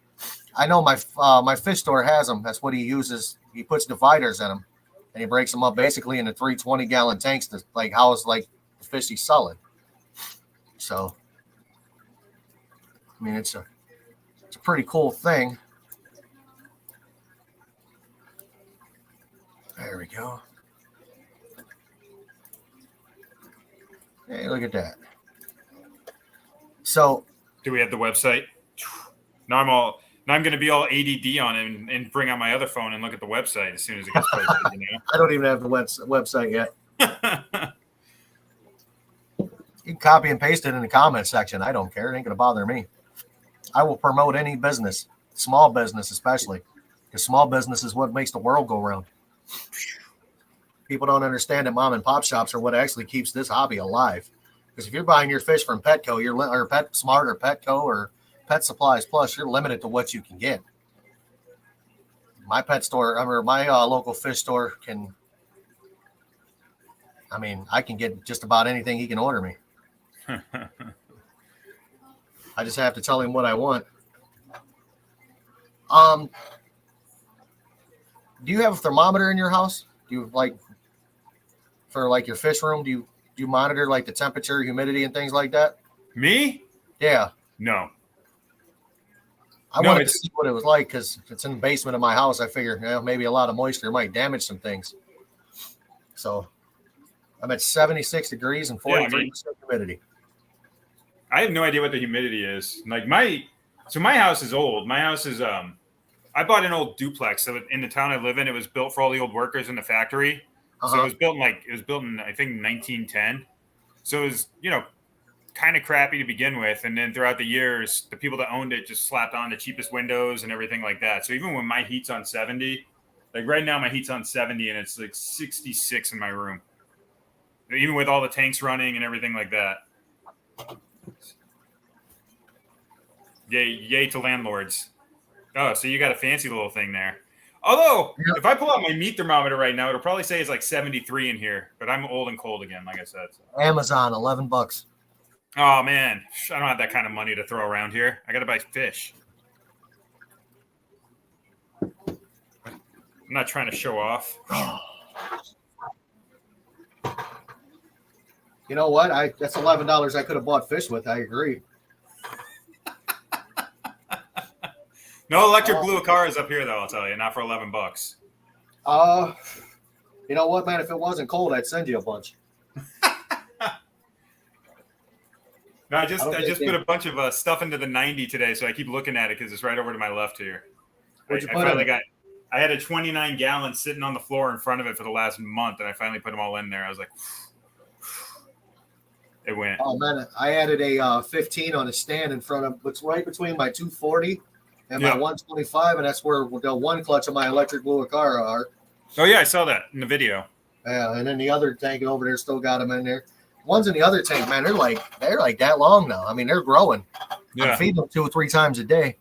I know my fish store has them. That's what he uses. He puts dividers in them, and he breaks them up basically into 3 20-gallon tanks to like house like the fish he's selling. So, I mean, it's a pretty cool thing. There we go. Hey, look at that. So, do we have the website? Now I'm going to be all ADD on it and bring out my other phone and look at the website as soon as it gets posted. I don't even have the website yet. You can copy and paste it in the comments section. I don't care. It ain't going to bother me. I will promote any business, small business especially, because small business is what makes the world go round. People don't understand that mom and pop shops are what actually keeps this hobby alive. Because if you're buying your fish from Petco, or PetSmart or Petco or Pet Supplies Plus, you're limited to what you can get. My pet store, or my local fish store I can get just about anything he can order me. I just have to tell him what I want. Do you have a thermometer in your house? Do you like for like your fish room? Do you monitor like the temperature, humidity, and things like that? Me? Yeah, No. I No, wanted to it's see what it was like because it's in the basement of my house. I figured maybe a lot of moisture might damage some things. So I'm at 76 degrees and yeah. I 43% mean, humidity. I have no idea what the humidity is. Like my house is old. My house is I bought an old duplex. So in the town I live in, it was built for all the old workers in the factory. So Uh-huh. it was built in I think 1910. So it was, kind of crappy to begin with, and then throughout the years, the people that owned it just slapped on the cheapest windows and everything like that. So even when my heat's on 70, like right now my heat's on 70 and it's like 66 in my room. Even with all the tanks running and everything like that. Yay to landlords. Oh, so you got a fancy little thing there. Although, Yep. if I pull out my meat thermometer right now, it'll probably say it's like 73 in here. But I'm old and cold again, like I said. So. Amazon, $11. Oh, man. I don't have that kind of money to throw around here. I got to buy fish. I'm not trying to show off. You know what? That's $11 I could have bought fish with. I agree. No electric blue cars up here, though. I'll tell you, not for $11. You know what, man? If it wasn't cold, I'd send you a bunch. No, I just think put a bunch of stuff into the 90 today, so I keep looking at it because it's right over to my left here. What'd you I put finally in it? I had a 29 gallon sitting on the floor in front of it for the last month, and I finally put them all in there. I was like, it went. Oh man, I added a 15 on a stand in front of what's right between my 240 and my Yeah. 125, and that's where the one clutch of my electric blue car are. Oh yeah, I saw that in the video. Yeah, and then the other tank over there still got them in there. Ones in the other tank, man, they're like that long now. I mean, they're growing. Yeah. I'm feeding them 2 or 3 times a day.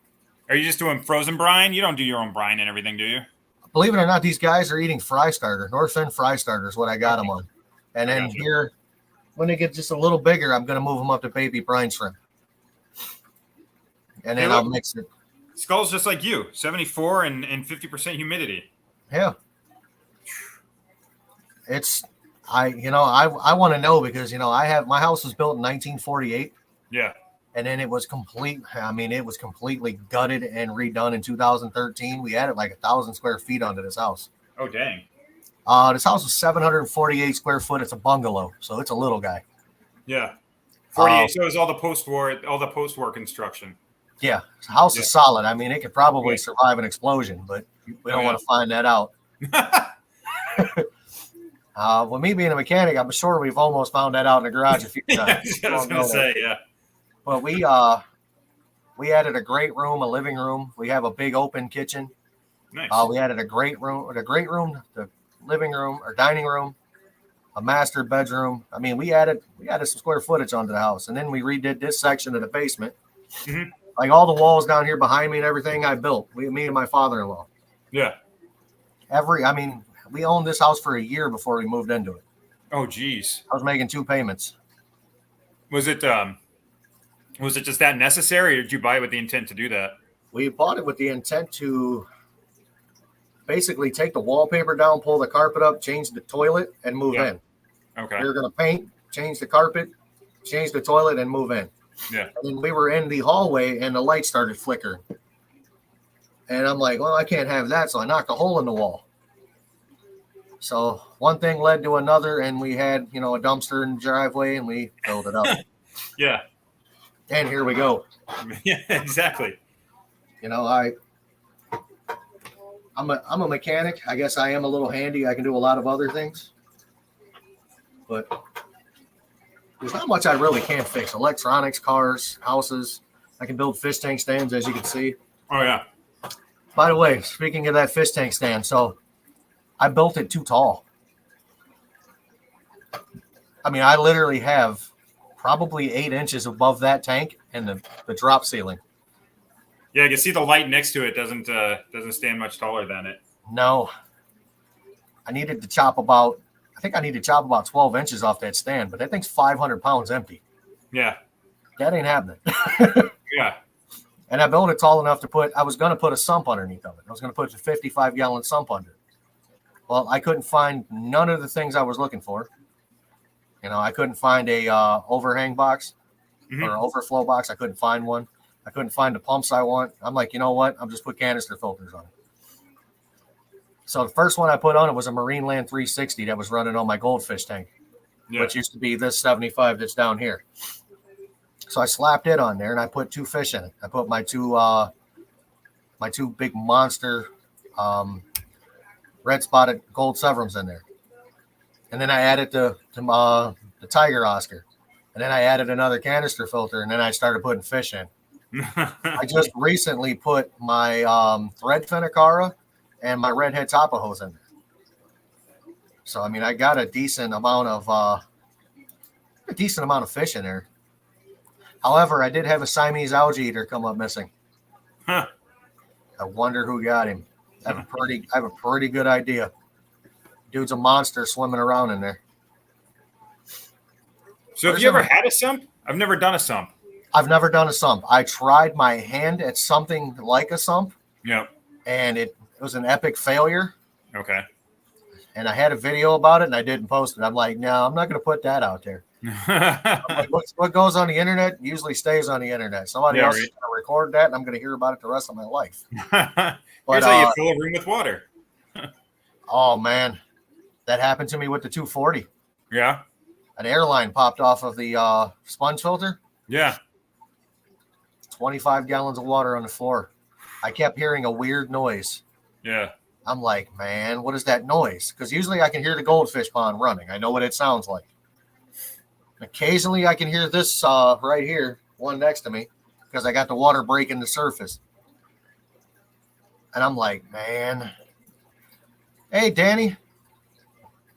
Are you just doing frozen brine? You don't do your own brine and everything, do you? Believe it or not, these guys are eating fry starter. Northern fry starter is what I got them on. And then Gotcha. here, when they get just a little bigger, I'm going to move them up to baby brine shrimp. And then Hey, I'll look. mix it. Skull's just like you, 74 and 50% humidity. Yeah. It's I want to know because my house was built in 1948 Yeah. and then it was completely gutted and redone in 2013. We added like 1,000 square feet onto this house. Oh dang. This house was 748 square foot. It's a bungalow, so it's a little guy. Yeah. 48. So it was all the post-war construction. Yeah, the house Yeah. is solid. I mean, it could probably Yeah. survive an explosion, but we don't yeah. want to find that out. With me being a mechanic, I'm sure we've almost found that out in the garage a few times. I was gonna say, yeah. But we added a great room, a living room. We have a big open kitchen. Nice. We added a great room, the living room or dining room, a master bedroom. I mean, we added some square footage onto the house, and then we redid this section of the basement. Mhm. Like all the walls down here behind me and everything I built. Me and my father-in-law. Yeah. We owned this house for a year before we moved into it. Oh geez. I was making 2 payments. Was it just that necessary, or did you buy it with the intent to do that? We bought it with the intent to basically take the wallpaper down, pull the carpet up, change the toilet, and move Yeah. in. Okay. We were going to paint, change the carpet, change the toilet, and move in. Yeah. And then we were in the hallway, and the light started flickering. And I'm like, well, I can't have that, so I knocked a hole in the wall. So one thing led to another, and we had, a dumpster in the driveway, and we filled it up. Yeah. And here we go. Yeah. Exactly. I'm a mechanic. I guess I am a little handy. I can do a lot of other things, but there's not much I really can't fix. Electronics, cars, houses. I can build fish tank stands, as you can see. Oh yeah. By the way, speaking of that fish tank stand, so I built it too tall. I mean, I literally have probably 8 inches above that tank and the drop ceiling. Yeah, you can see the light next to it doesn't stand much taller than it. No, I need to chop about 12 inches off that stand, but that thing's 500 pounds empty. Yeah. That ain't happening. Yeah. And I built it tall enough I was going to put a sump underneath of it. I was going to put a 55-gallon sump under it. Well, I couldn't find none of the things I was looking for. I couldn't find a overhang box or overflow box. I couldn't find one. I couldn't find the pumps I want. I'm like, you know what? I'm just put canister filters on it. So the first one I put on it was a Marine Land 360 that was running on my goldfish tank, which used to be this 75 that's down here. So I slapped it on there and I put 2 fish in it. I put my two big monster red spotted gold severums in there. And then I added the Tiger Oscar. And then I added another canister filter, and then I started putting fish in. I just recently put my threadfin Acara and my redhead Tapajos in there. So I mean, I got a decent amount of fish in there. However, I did have a Siamese algae eater come up missing. Huh. I wonder who got him. I have a pretty good idea. Dude's a monster swimming around in there. So have you ever had a sump? I've never done a sump. I've never done a sump. I tried my hand at something like a sump. Yep. And it was an epic failure. Okay. And I had a video about it and I didn't post it. I'm like, no, I'm not going to put that out there. I'm like, what goes on the internet usually stays on the internet. Somebody else is going to record that and I'm going to hear about it the rest of my life. Here's how you fill a room with water. Oh, man. That happened to me with the 240. Yeah. An airline popped off of the sponge filter. Yeah. 25 gallons of water on the floor. I kept hearing a weird noise. Yeah. I'm like, man, what is that noise? Because usually I can hear the goldfish pond running. I know what it sounds like. Occasionally I can hear this right here, one next to me, because I got the water breaking the surface. And I'm like, man, hey, Danny,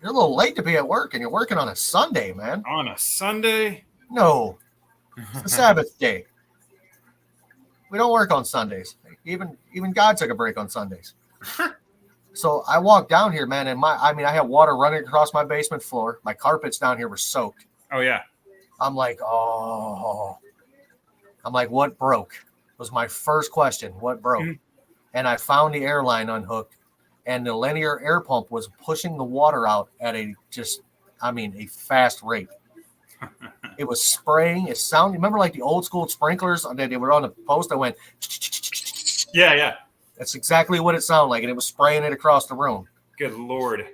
you're a little late to be at work, and you're working on a Sunday, man. On a Sunday? No, it's the Sabbath day. We don't work on Sundays. Even God took a break on Sundays. So I walked down here, man, and I had water running across my basement floor. My carpets down here were soaked. Oh, yeah. I'm like, what broke? Was my first question. What broke? Mm-hmm. And I found the airline unhooked, and the linear air pump was pushing the water out at a fast rate. It was spraying. It sounded, remember like the old school sprinklers that they were on the post that went. Yeah, yeah. That's exactly what it sounded like, and it was spraying it across the room. Good Lord.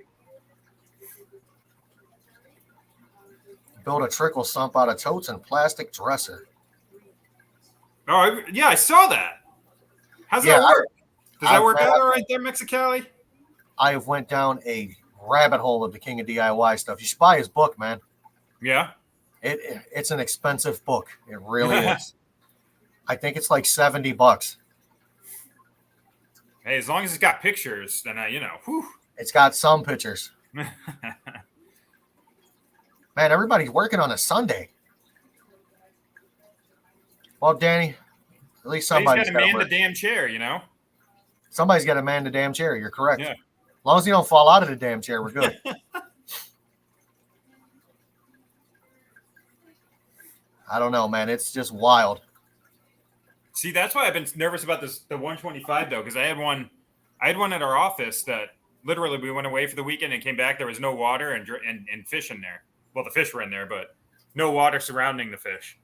Build a trickle sump out of totes and plastic dresser. Oh, yeah, I saw that. How's that work? Does that work out all right there, Mexicali? I have went down a rabbit hole of the King of DIY stuff. You should buy his book, man. Yeah. It's an expensive book. It really is. I think it's like $70. Hey, as long as it's got pictures, then whew. It's got some pictures. Man, everybody's working on a Sunday. Well, Danny, at least somebody's got to man the damn chair, Somebody's got to man the damn chair. You're correct. Yeah. As long as you don't fall out of the damn chair, we're good. I don't know, man. It's just wild. See, that's why I've been nervous about the 125 though, because I had one at our office that literally we went away for the weekend and came back. There was no water and fish in there. Well, the fish were in there, but no water surrounding the fish.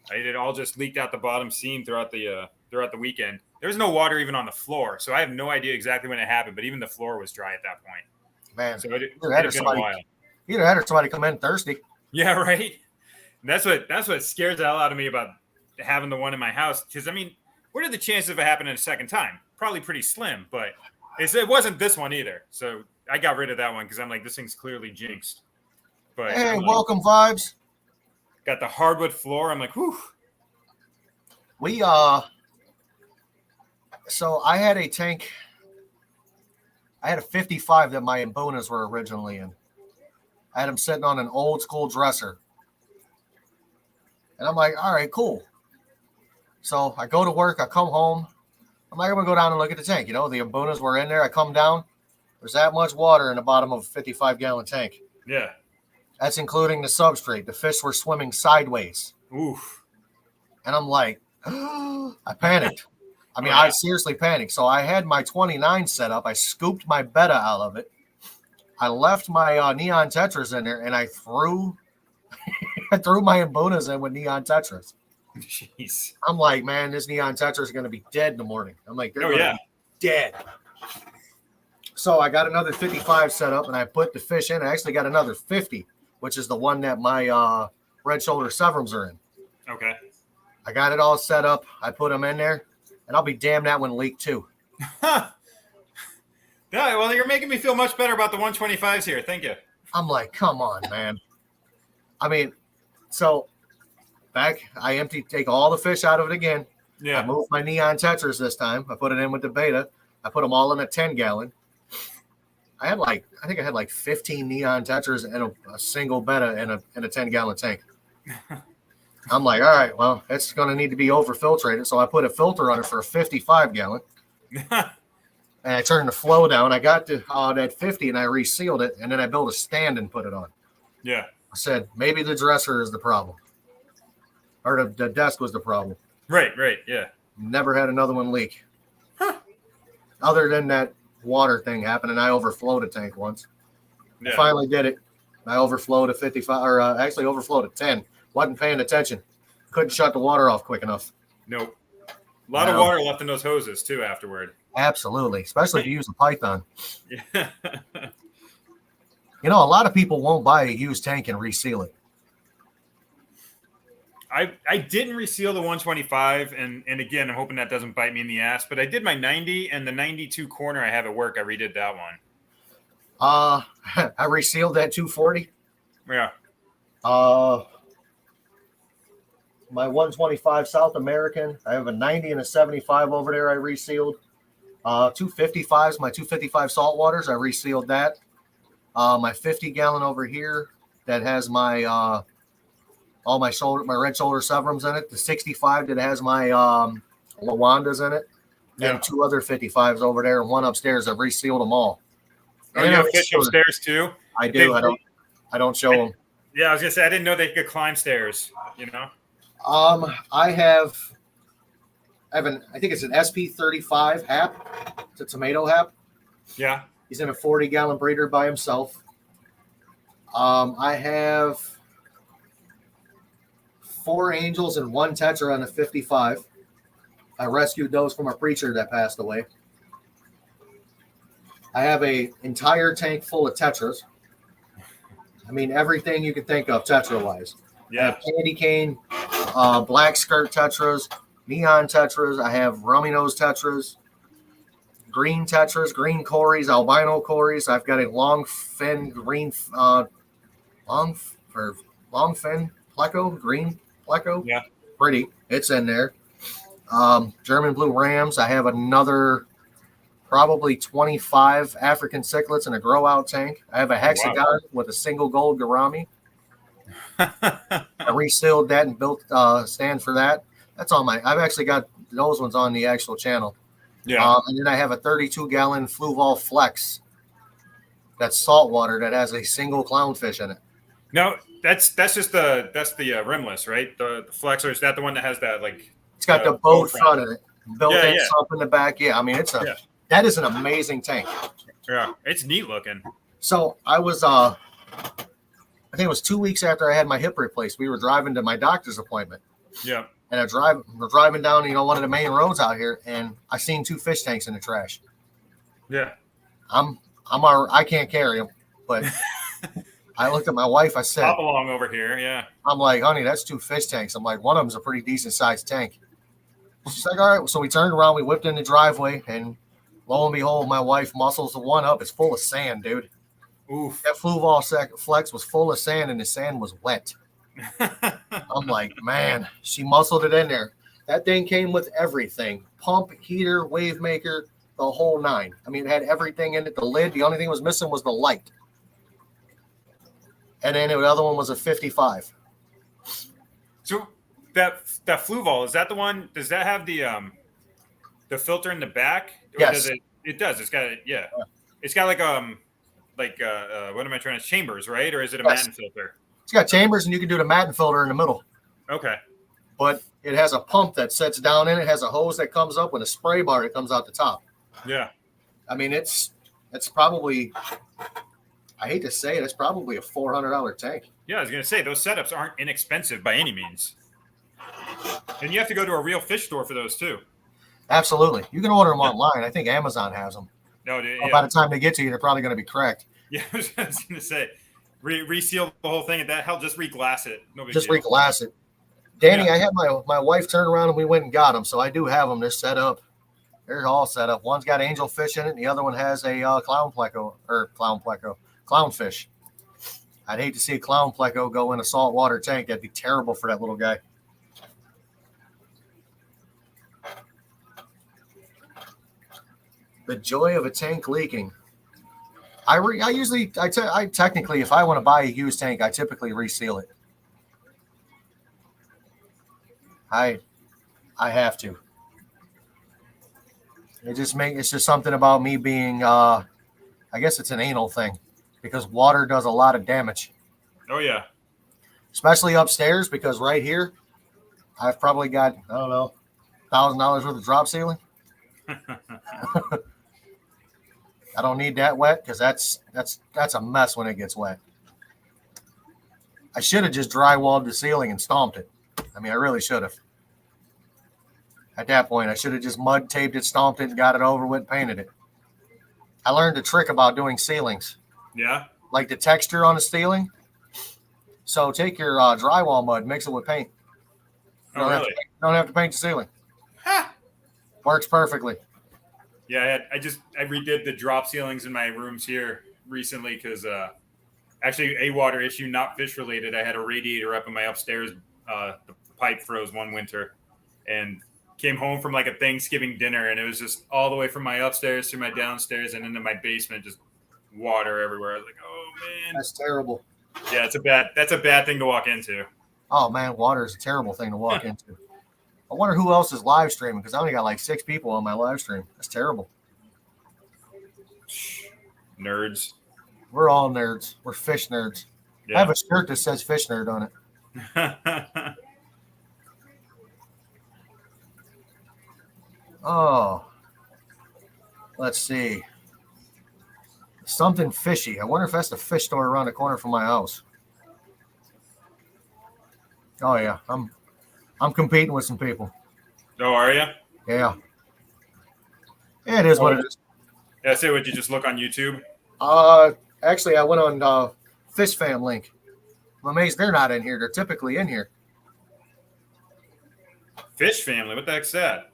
It all just leaked out the bottom seam throughout the weekend. There was no water even on the floor, so I have no idea exactly when it happened. But even the floor was dry at that point. Man, so it had been a while. Either had somebody come in thirsty. Yeah, right. And that's what scares the hell out of me about having the one in my house. Because what are the chances of it happening a second time? Probably pretty slim, but it wasn't this one either. So I got rid of that one because I'm like, this thing's clearly jinxed. But hey, welcome vibes. Got the hardwood floor. I'm like, whew. So I had a tank. I had a 55 that my Mbonas were originally in. I had them sitting on an old school dresser. And I'm like, all right, cool. So I go to work. I come home. I'm like, I'm going to go down and look at the tank. The Mbonas were in there. I come down. There's that much water in the bottom of a 55-gallon tank. Yeah. That's including the substrate. The fish were swimming sideways. Oof. And I'm like, I panicked. I seriously panicked. So I had my 29 set up. I scooped my betta out of it. I left my neon tetras in there, and I threw I threw my Mbunas in with neon tetras. Jeez. I'm like, man, this neon tetra is going to be dead in the morning. I'm like, they're Oh, going to yeah. be dead. So I got another 55 set up, and I put the fish in. I actually got another 50, which is the one that my red shoulder Severums are in. Okay. I got it all set up. I put them in there, and I'll be damned that one leaked too. Yeah, well, you're making me feel much better about the 125s here. Thank you. I'm like, come on, man. I mean, so I take all the fish out of it again. Yeah. I moved my neon tetras this time. I put it in with the beta. I put them all in a 10-gallon. I think I had like 15 neon tetras and a single beta in a 10-gallon tank. I'm like, all right, well, it's going to need to be over-filtrated. So I put a filter on it for a 55-gallon. And I turned the flow down. I got to that 50 and I resealed it. And then I built a stand and put it on. Yeah. I said, maybe the dresser is the problem. Or the desk was the problem. Right, yeah. Never had another one leak. Huh. Other than that water thing happened, and I overflowed a tank once. Yeah. I finally did it. I overflowed a 55, or actually overflowed a 10. Wasn't paying attention. Couldn't shut the water off quick enough. Nope. A lot of water left in those hoses, too, afterward. Absolutely, especially if you use a Python. Yeah. You know, a lot of people won't buy a used tank and reseal it. I didn't reseal the 125, and again, I'm hoping that doesn't bite me in the ass, but I did my 90 and the 92 corner I have at work. I redid that one. I resealed that 240. Yeah. My 125 South American, I have a 90 and a 75 over there I resealed. 255s, my 255 saltwaters, I resealed that. My 50-gallon over here that has my all my red shoulder Severums in it. The 65 that has my Lawandas in it. Yeah. And 2 other 55s over there and one upstairs. I've resealed them all. Oh, you have fish upstairs too? I do. I don't show them. Yeah, I was gonna say I didn't know they could climb stairs. You know. I think it's an SP35 hap. It's a tomato hap. Yeah. He's in a 40-gallon breeder by himself. I have 4 angels and 1 tetra on a 55. I rescued those from a preacher that passed away. I have an entire tank full of tetras. I mean, everything you can think of tetra-wise. Yeah. I have candy cane, black skirt tetras, neon tetras. I have rummy nose tetras, green tetras, green cories, albino cories. I've got a long fin green, long fin pleco, green pleco. Yeah. Pretty. It's in there. German blue rams. I have another probably 25 African cichlids in a grow out tank. I have a hexagon with a single gold gourami. I resealed that and built a stand for that. That's on I've actually got those ones on the actual channel. Yeah. And then I have a 32-gallon Fluval Flex. That's saltwater that has a single clownfish in it. No, that's just the rimless, right? The Flex, or is that the one that has that like? It's got the boat front of it, built-in sump in the back. Yeah, I mean that is an amazing tank. Yeah, it's neat looking. So I was I think it was 2 weeks after I had my hip replaced. We were driving to my doctor's appointment. Yeah. And we're driving down, one of the main roads out here, and I seen 2 fish tanks in the trash. Yeah. I can't carry them, but I looked at my wife. I said, "Hop along over here." Yeah. I'm like, honey, that's 2 fish tanks. I'm like, one of them's a pretty decent sized tank. She's like, all right. So we turned around, we whipped in the driveway, and lo and behold, my wife muscles the one up. It's full of sand, dude. Oof. That Fluval Flex was full of sand, and the sand was wet. I'm like, man, she muscled it in there. That thing came with everything: pump, heater, wave maker, the whole 9. I mean, it had everything in it. The lid, the only thing was missing was the light. And then the other one was a 55. So that Fluval, is that the one? Does that have the filter in the back? Or Yes. Does it does. It's got It's got like what am I trying to chambers, right? Or is it a Matten filter? It's got chambers, and you can do the Matten filter in the middle. Okay. But it has a pump that sets down in it. It has a hose that comes up with a spray bar that comes out the top. Yeah. I mean, it's probably, I hate to say it, it's probably a $400 tank. Yeah, I was gonna say those setups aren't inexpensive by any means, and you have to go to a real fish store for those too. Absolutely. You can order them online. I think Amazon has them. No, Well, by the time they get to you, they're probably going to be cracked. Yeah, I was gonna say, reseal the whole thing at that. Hell, just reglass it. No big Just deal. reglass it. Danny, I had my wife turn around and we went and got them, so I do have them. They're set up. They're all set up. One's got angelfish in it, and the other one has a clownfish. I'd hate to see a clown pleco go in a saltwater tank. That'd be terrible for that little guy. The joy of a tank leaking. I technically, if I want to buy a used tank, I typically reseal it. I have to. It's just something about me being I guess it's an anal thing because water does a lot of damage. Oh yeah. Especially upstairs because right here I've probably got, I don't know, $1,000 worth of drop ceiling. I don't need that wet because that's a mess when it gets wet. I should have just drywalled the ceiling and stomped it. I mean, I really should have. At that point, I should have just mud taped it, stomped it, and got it over with, painted it. I learned a trick about doing ceilings. Yeah. Like the texture on the ceiling. So take your drywall mud, mix it with paint. Oh, really? Don't have to paint the ceiling. Ha! Works perfectly. Yeah, I redid the drop ceilings in my rooms here recently because actually a water issue, not fish related. I had a radiator up in my upstairs. The pipe froze one winter, and came home from like a Thanksgiving dinner, and it was just all the way from my upstairs to my downstairs and into my basement, just water everywhere. I was like, oh man, That's terrible. yeah, that's a bad thing to walk into. Oh man, water is a terrible thing to walk into. I wonder who else is live streaming because I only got like 6 people on my live stream. That's terrible. Nerds. We're all nerds. We're fish nerds. Yeah. I have a shirt that says fish nerd on it. Oh, let's see. Something fishy. I wonder if that's the fish store around the corner from my house. Oh yeah, I'm competing with some people. Oh, are you? Yeah. Yeah, it is what it is. Yeah, say, would you just look on YouTube? Actually, I went on Fish Fam link. I'm amazed they're not in here. They're typically in here. Fish Family. What the heck's that?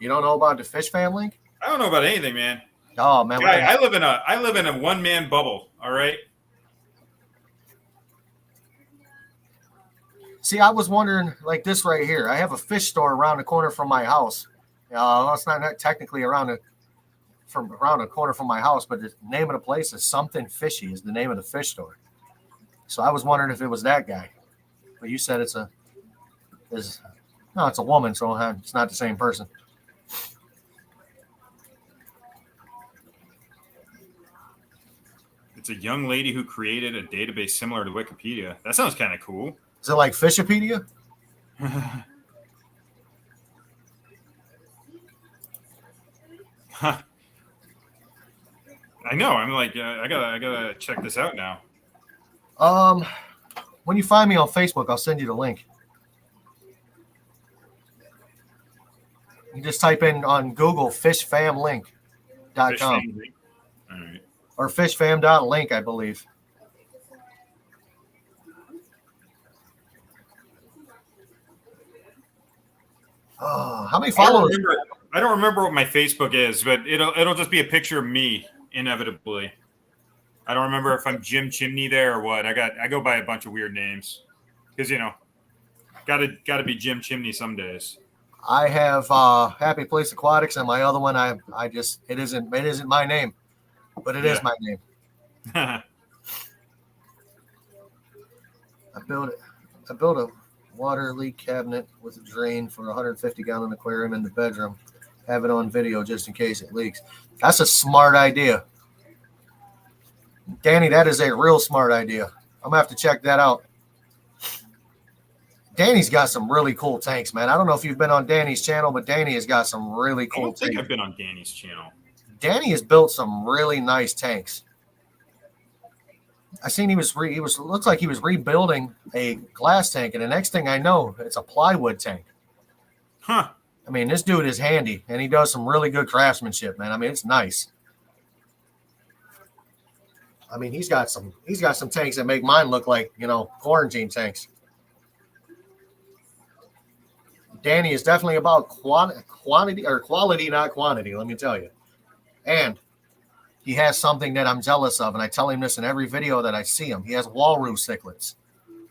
You don't know about the Fish Fam link? I don't know about anything, man. Oh man, Guy, I live in a one-man bubble. All right. See, I was wondering, like this right here. I have a fish store around the corner from my house. Well, it's not technically around the corner from my house, but the name of the place is Something Fishy. Is the name of the fish store. So I was wondering if it was that guy, but you said it's a woman, so it's not the same person. It's a young lady who created a database similar to Wikipedia. That sounds kind of cool. Is it like Fishopedia? I know. I'm like, I gotta check this out now. When you find me on Facebook, I'll send you the link. You just type in on Google fishfamlink.com Fish Family. All right. or fishfam.link, I believe. Oh, how many followers? I don't remember what my Facebook is, but it'll just be a picture of me inevitably. I don't remember if I'm Jim Chimney there or what. I go by a bunch of weird names because gotta be Jim Chimney some days. I have Happy Place Aquatics, and my other one, it isn't my name, but it is my name. I built a water leak cabinet with a drain for a 150-gallon aquarium in the bedroom. Have it on video just in case it leaks. That's a smart idea. Danny, that is a real smart idea. I'm going to have to check that out. Danny's got some really cool tanks, man. I don't know if you've been on Danny's channel, but Danny has got some really cool I don't think tanks. I've been on Danny's channel. Danny has built some really nice tanks. I seen he was looks like he was rebuilding a glass tank, and the next thing I know, it's a plywood tank. Huh. I mean, this dude is handy, and he does some really good craftsmanship, man. I mean, it's nice. I mean, he's got some tanks that make mine look like, quarantine tanks. Danny is definitely about quantity or quality, not quantity. Let me tell you. And he has something that I'm jealous of, and I tell him this in every video that I see him. He has walrus cichlids.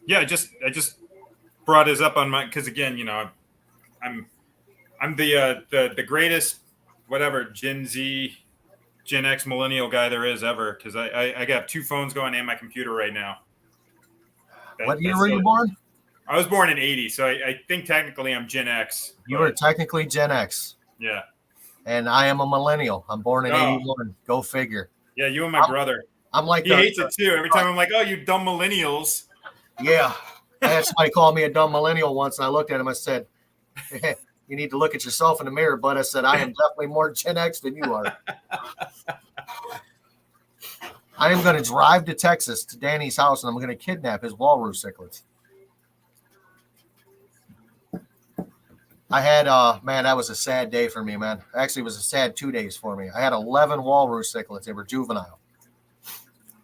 Yeah, I just brought his up on my, because again, I'm the greatest whatever Gen Z, Gen X millennial guy there is ever, because I got 2 phones going and my computer right now. What year were you born? I was born in '80, so I think technically I'm Gen X. You are technically Gen X. Yeah. And I am a millennial. I'm born in '81. Go figure. Yeah, you and my brother. I'm like he hates it too. Every time I'm like, "Oh, you dumb millennials." Yeah, I had somebody call me a dumb millennial once, and I looked at him. I said, hey, "You need to look at yourself in the mirror." But I said, "I am definitely more Gen X than you are." I am going to drive to Texas to Danny's house, and I'm going to kidnap his walrus cichlids. I had, man, that was a sad day for me, man. Actually, it was a sad 2 days for me. I had 11 walrus cichlids. They were juvenile.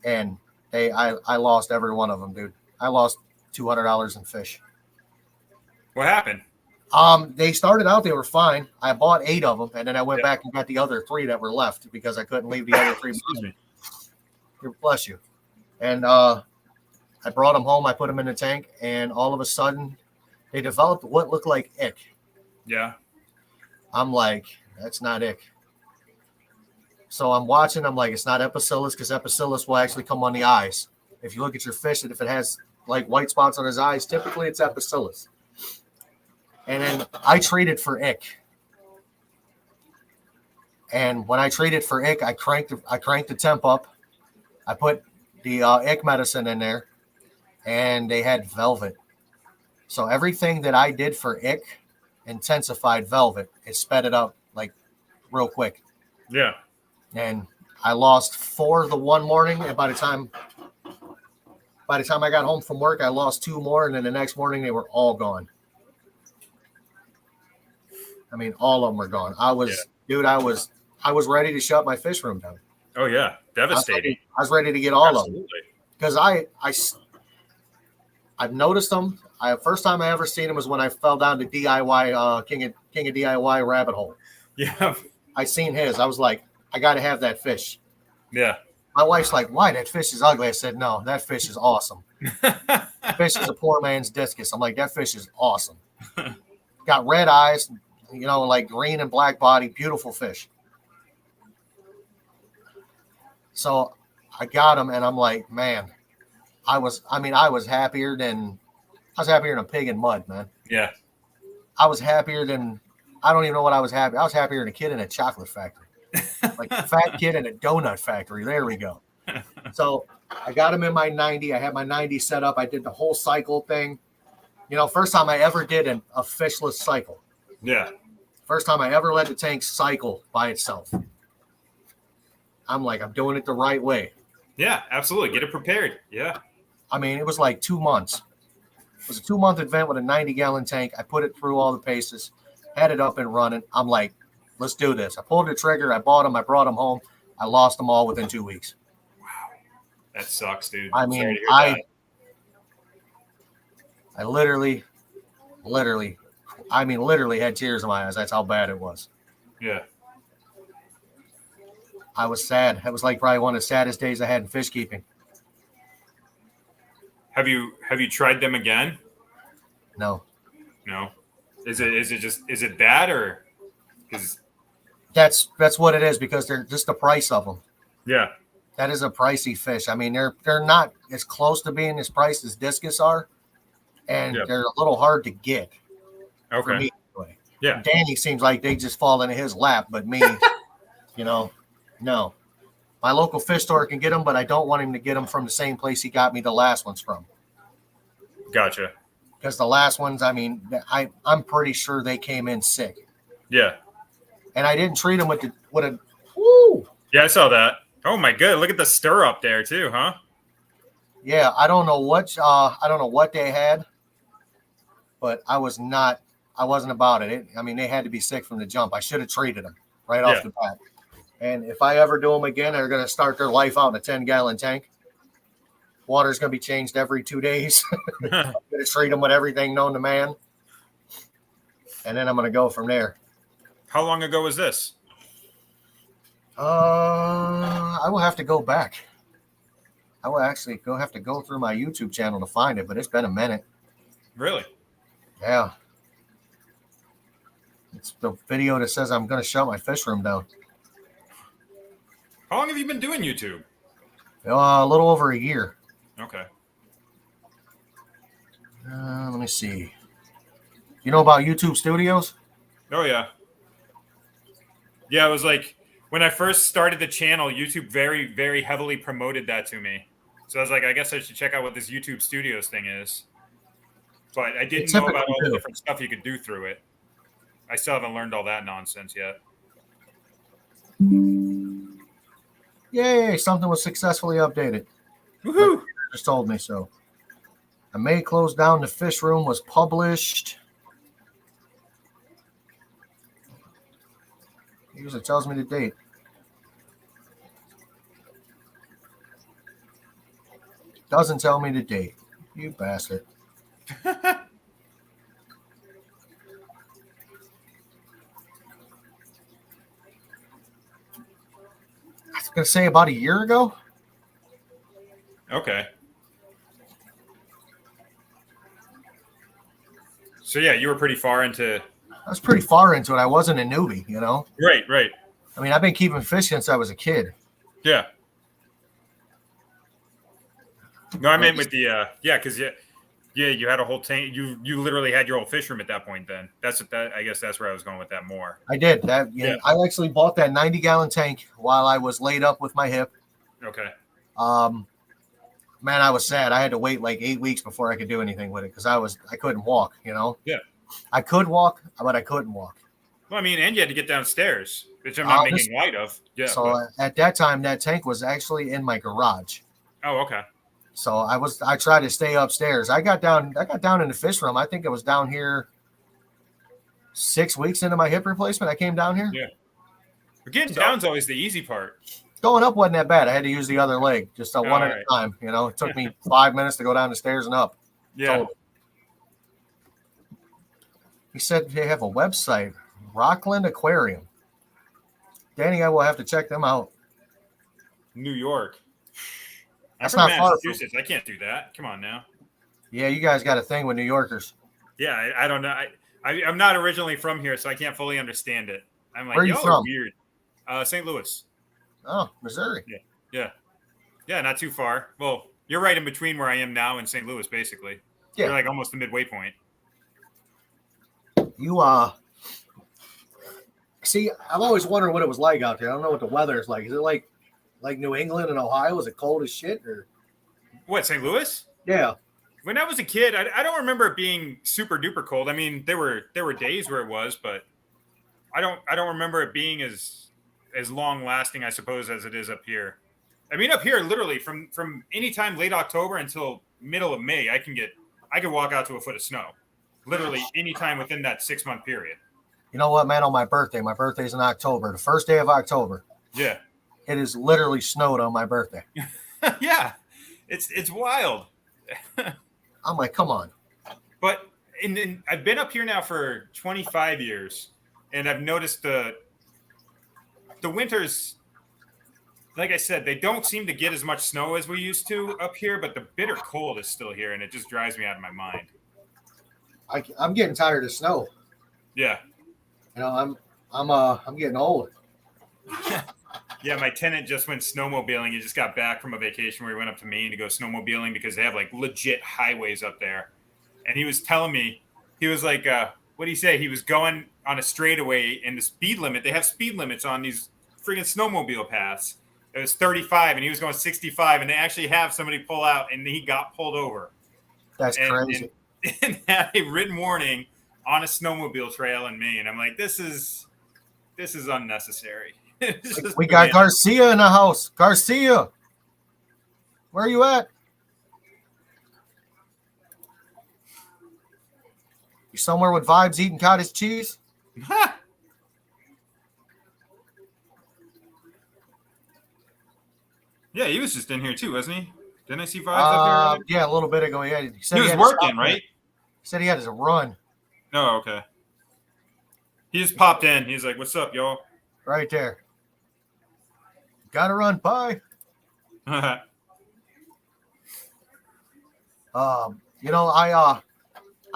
And I lost every one of them, dude. I lost $200 in fish. What happened? They started out, they were fine. I bought 8 of them, and then I went back and got the other 3 that were left because I couldn't leave the other 3. Excuse me. Bless you. And I brought them home. I put them in the tank, and all of a sudden, they developed what looked like ick. Yeah. I'm like, that's not ick. So I'm watching. I'm like, it's not epicillus because epicillus will actually come on the eyes. If you look at your fish, and if it has like white spots on his eyes, typically it's epicillus. And then I treated for ick. And when I treated for ick, I cranked the temp up. I put the ick medicine in there, and they had velvet. So everything that I did for ick intensified velvet. It sped it up like real quick. Yeah. And I lost 4 the one morning, and by the time I got home from work, I lost 2 more, and then the next morning they were all gone. I mean, all of them were gone. I was ready to shut my fish room down. Oh yeah, devastating. I was ready to get all of them because I've noticed them. First time I ever seen them was when I fell down the DIY King of DIY rabbit hole. Yeah, I seen his. I was like, I got to have that fish. Yeah. My wife's like, why? That fish is ugly. I said, no, that fish is awesome. Fish is a poor man's discus. I'm like, that fish is awesome. Got red eyes, like green and black body, beautiful fish. So I got him, and I'm like, man, I was happier than a pig in mud, man. Yeah. I was happier than, I don't even know what I was happy. I was happier than a kid in a chocolate factory, like a fat kid in a donut factory. There we go. So I got him in my 90. I had my 90 set up. I did the whole cycle thing. First time I ever did a fishless cycle. Yeah. First time I ever let the tank cycle by itself. I'm like, I'm doing it the right way. Yeah, absolutely. Get it prepared. Yeah. I mean, it was like 2 months. It was a 2-month event with a 90-gallon tank. I put it through all the paces, had it up and running. I'm like, let's do this. I pulled the trigger. I bought them. I brought them home. I lost them all within 2 weeks. Wow. That sucks, dude. I mean, I literally had tears in my eyes. That's how bad it was. Yeah. I was sad. It was like probably one of the saddest days I had in fish keeping. Have you tried them again? No. Is it bad or because that's what it is because they're just the price of them. Yeah. That is a pricey fish. I mean, they're not as close to being as priced as discus are, and they're a little hard to get. Okay. For me, anyway. Yeah. Danny seems like they just fall into his lap, but me, no. My local fish store can get them, but I don't want him to get them from the same place he got me the last ones from. Gotcha. Because the last ones, I mean, I'm pretty sure they came in sick. Yeah. And I didn't treat them with a. Woo! Yeah, I saw that. Oh my god! Look at the stir up there too, huh? Yeah, I don't know what they had, but I wasn't about it. I mean, they had to be sick from the jump. I should have traded them right Yeah. off the bat. And if I ever do them again, they're going to start their life out in a 10-gallon tank. Water's going to be changed every 2 days. I'm going to treat them with everything known to man. And then I'm going to go from there. How long ago was this? I will have to go back. I will actually have to go through my YouTube channel to find it, but it's been a minute. Really? Yeah. It's the video that says I'm going to shut my fish room down. How long have you been doing YouTube? A little over a year. Okay. Let me see. You know about YouTube Studios? Oh, yeah. Yeah, it was like when I first started the channel, YouTube very, very heavily promoted that to me. So I was like, I guess I should check out what this YouTube Studios thing is. But I didn't know about all the different stuff you could do through it. I still haven't learned all that nonsense yet. Yay, something was successfully updated. Woohoo! Just told me so. The May close down the fish room was published. It usually tells me the date. Doesn't tell me the date. You bastard. I was going to say about a year ago. Okay. So yeah, you were pretty far into. I was pretty far into it. I wasn't a newbie, you know. Right. I mean, I've been keeping fish since I was a kid. Yeah. No, I meant with the because you had a whole tank. You literally had your whole fish room at that point. Then I guess that's where I was going with that more. I did that. Yeah. I actually bought that 90-gallon tank while I was laid up with my hip. Okay. Man, I was sad. I had to wait like 8 weeks before I could do anything with it because I couldn't walk. You know. Yeah. I could walk, but I couldn't walk. Well, I mean, and you had to get downstairs, which I'm not making light of. Yeah. So at that time, that tank was actually in my garage. Oh, okay. So I tried to stay upstairs. I got down in the fish room. I think I was down here 6 weeks into my hip replacement. I came down here. Yeah. But getting down's always the easy part. Going up wasn't that bad. I had to use the other leg, just one at a time. You know, it took me 5 minutes to go down the stairs and up. Yeah. Total. He said they have a website, Rockland Aquarium. Danny, I will have to check them out. New York. I'm That's from not far Massachusetts. I can't do that. Come on now. Yeah, you guys got a thing with New Yorkers. Yeah, I don't know. I'm not originally from here, so I can't fully understand it. I'm like, where are you y'all from? are weird. St. Louis. Oh, Missouri. Yeah, not too far. Well, you're right in between where I am now and St. Louis, basically. Yeah. You're like almost the midway point. You see, I've always wondered what it was like out there. I don't know what the weather is like. Is it like New England and Ohio? Is it cold as shit? Or What, St. Louis? yeah. When I was a kid, I don't remember it being super duper cold. I mean, there were days where it was, but I don't remember it being as long lasting, I suppose, as it is up here. I mean, up here, literally from any time late October until middle of May, I could walk out to a foot of snow, literally any time within that 6 month period. You know what, man? On my birthday's in October. The first day of October. Yeah. It is literally snowed on my birthday. Yeah, it's wild. I'm like, come on. But I've been up here now for 25 years, and I've noticed the winters, like I said, they don't seem to get as much snow as we used to up here, but the bitter cold is still here, and it just drives me out of my mind. I'm getting tired of snow. Yeah. You know, I'm getting old. Yeah, my tenant just went snowmobiling. He just got back from a vacation where he went up to Maine to go snowmobiling because they have like legit highways up there. And he was telling me, he was like, what did he say? He was going on a straightaway and the speed limit, they have speed limits on these freaking snowmobile paths. It was 35 and he was going 65 and they actually have somebody pull out and he got pulled over. That's crazy. And had a written warning on a snowmobile trail in Maine. I'm like, this is unnecessary. We got Garcia in the house. Garcia, where are you at? You somewhere with vibes eating cottage cheese? Yeah, he was just in here too, wasn't he? Didn't I see vibes up here earlier? Yeah, a little bit ago. Yeah, he said He he was had to stop working, there. right? He said he had to run Oh, okay. He just popped in. He's like, "What's up, y'all?" right there. Gotta run, bye. You know,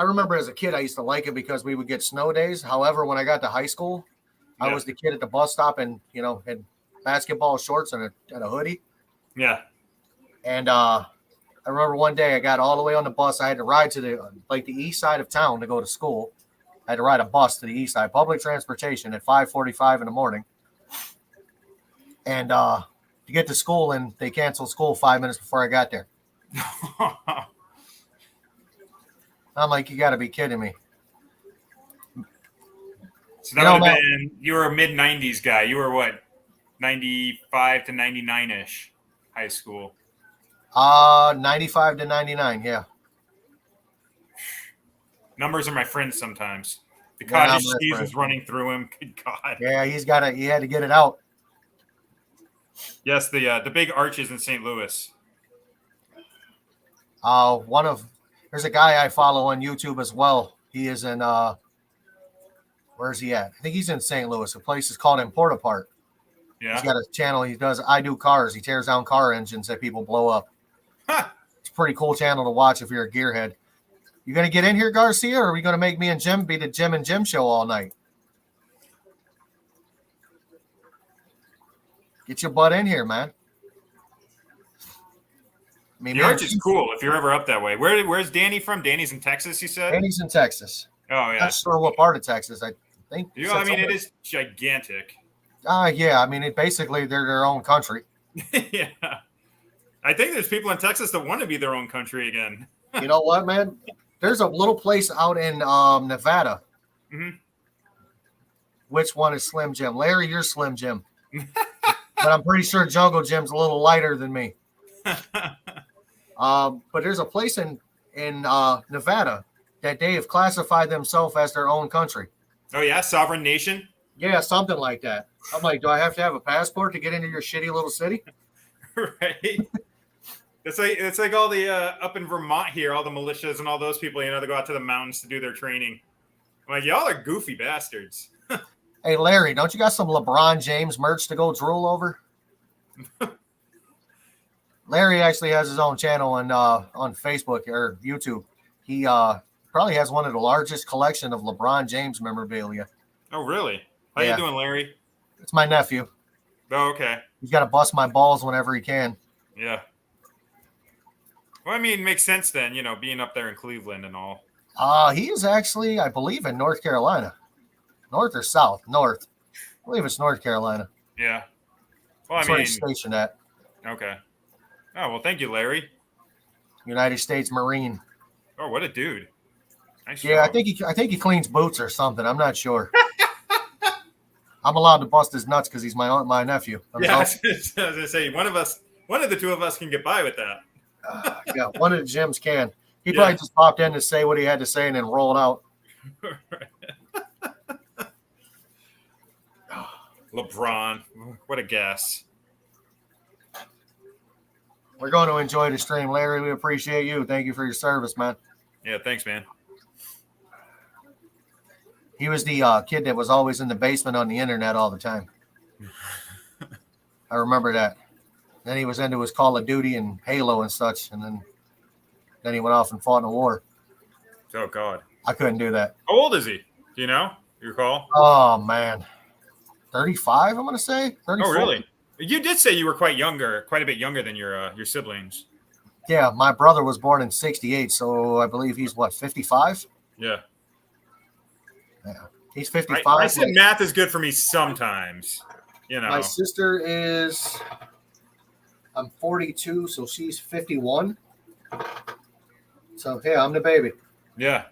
I remember as a kid I used to like it because we would get snow days. However, when I got to high school, I Yeah. was the kid at the bus stop and had basketball shorts and a hoodie. Yeah. And I remember one day I got all the way on the bus. I had to ride to the east side of town to go to school. I had to ride a bus to the east side, public transportation at 5:45 in the morning. And to get to school, and they canceled school 5 minutes before I got there. I'm like, you got to be kidding me. So that would have been, you were a mid-90s guy. You were what, 95 to 99-ish high school? 95 to 99, yeah. Numbers are my friends sometimes. The Yeah, cottage cheese was running through him. Good God. Yeah, he had to get it out. Yes, the big arches in St. Louis. There's a guy I follow on YouTube as well. He is in where's he at? I think he's in St. Louis. The place is called Import Apart. Yeah. He's got a channel. He does I Do Cars. He tears down car engines that people blow up. Huh. It's a pretty cool channel to watch if you're a gearhead. You gonna get in here, Garcia, or are we gonna make me and Jim be the Jim and Jim show all night? Get your butt in here, man. I mean, the arch is cool if you're ever up that way. Where's Danny from? Danny's in Texas, you said? Danny's in Texas. Oh, yeah. Not sure what part of Texas. I think. I mean, it is gigantic. Yeah. I mean, they're their own country. Yeah. I think there's people in Texas that want to be their own country again. You know what, man? There's a little place out in Nevada. Mm-hmm. Which one is Slim Jim? Larry, you're Slim Jim. But I'm pretty sure Jungle Jim's a little lighter than me. But there's a place in Nevada that they have classified themselves as their own country. Oh, yeah? Sovereign nation? Yeah, something like that. I'm like, do I have to have a passport to get into your shitty little city? Right. It's like all the up in Vermont here, all the militias and all those people, they go out to the mountains to do their training. I'm like, y'all are goofy bastards. Hey, Larry, don't you got some LeBron James merch to go drool over? Larry actually has his own channel on Facebook or YouTube. He probably has one of the largest collection of LeBron James memorabilia. Oh, really? How you doing, Larry? It's my nephew. Oh, okay. He's got to bust my balls whenever he can. Yeah. Well, I mean, it makes sense then, being up there in Cleveland and all. He is actually, I believe, in North Carolina. North or south? North. I believe it's North Carolina. Yeah. Well, That's where he's stationed at. Okay. Oh, well, thank you, Larry. United States Marine. Oh, what a dude. Nice Yeah, job. I think he cleans boots or something. I'm not sure. I'm allowed to bust his nuts because he's my nephew. Yeah, I was going to say, one of the two of us can get by with that. Yeah, one of the gyms can. He probably just popped in to say what he had to say and then roll it out. LeBron, what a guess. We're going to enjoy the stream, Larry. We appreciate you. Thank you for your service, man. Yeah, thanks, man. He was the kid that was always in the basement on the internet all the time. I remember that. Then he was into his Call of Duty and Halo and such, and then he went off and fought in a war. Oh, God. I couldn't do that. How old is he? Do you know? You recall? Oh, man. 35, I'm going to say. 34. Oh, really? You did say you were quite a bit younger than your siblings. Yeah, my brother was born in 68, so I believe he's, 55? Yeah. Yeah. He's 55. I said math is good for me sometimes. My sister is, I'm 42, so she's 51. So, yeah, I'm the baby. Yeah.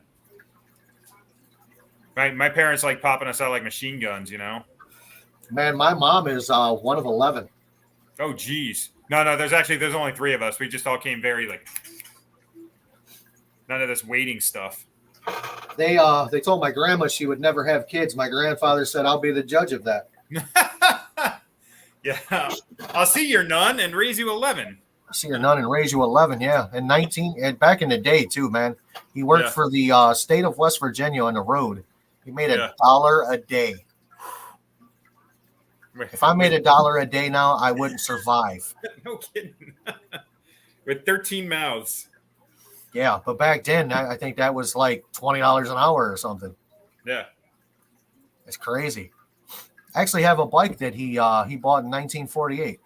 My parents like popping us out like machine guns, Man, my mom is one of 11. Oh, geez. No, there's only three of us. We just all came very, none of this waiting stuff. They told my grandma she would never have kids. My grandfather said, "I'll be the judge of that." Yeah, I'll see your nun and raise you 11. See your nun and raise you 11. Yeah, and 19, and back in the day too, man. He worked Yeah. for the state of West Virginia on the road. He made Yeah. $1 a day. If I made $1 a day now, I wouldn't survive. No kidding. With 13 mouths. Yeah, but back then, I think that was like $20 an hour or something. Yeah. It's crazy. I actually have a bike that he bought in 1948.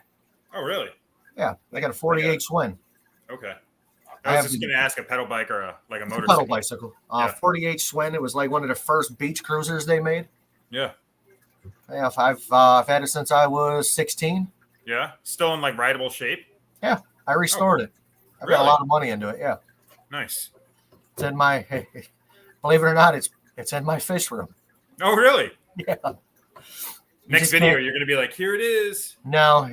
Oh, really? Yeah, I got a 48 Schwinn. Okay. I I have was just going to ask a pedal bike or a It's a motorcycle. pedal bicycle. Yeah. 48 Schwinn. It was like one of the first beach cruisers they made. Yeah. Yeah, I've had it since I was 16. Yeah. Still in like rideable shape. I restored it. I've got a Really? lot of money into it. Yeah, Nice. it's in my. Believe it or not, it's in my fish room. Oh, really? Yeah. Next just video, can't- you're going to be like, here it is. No,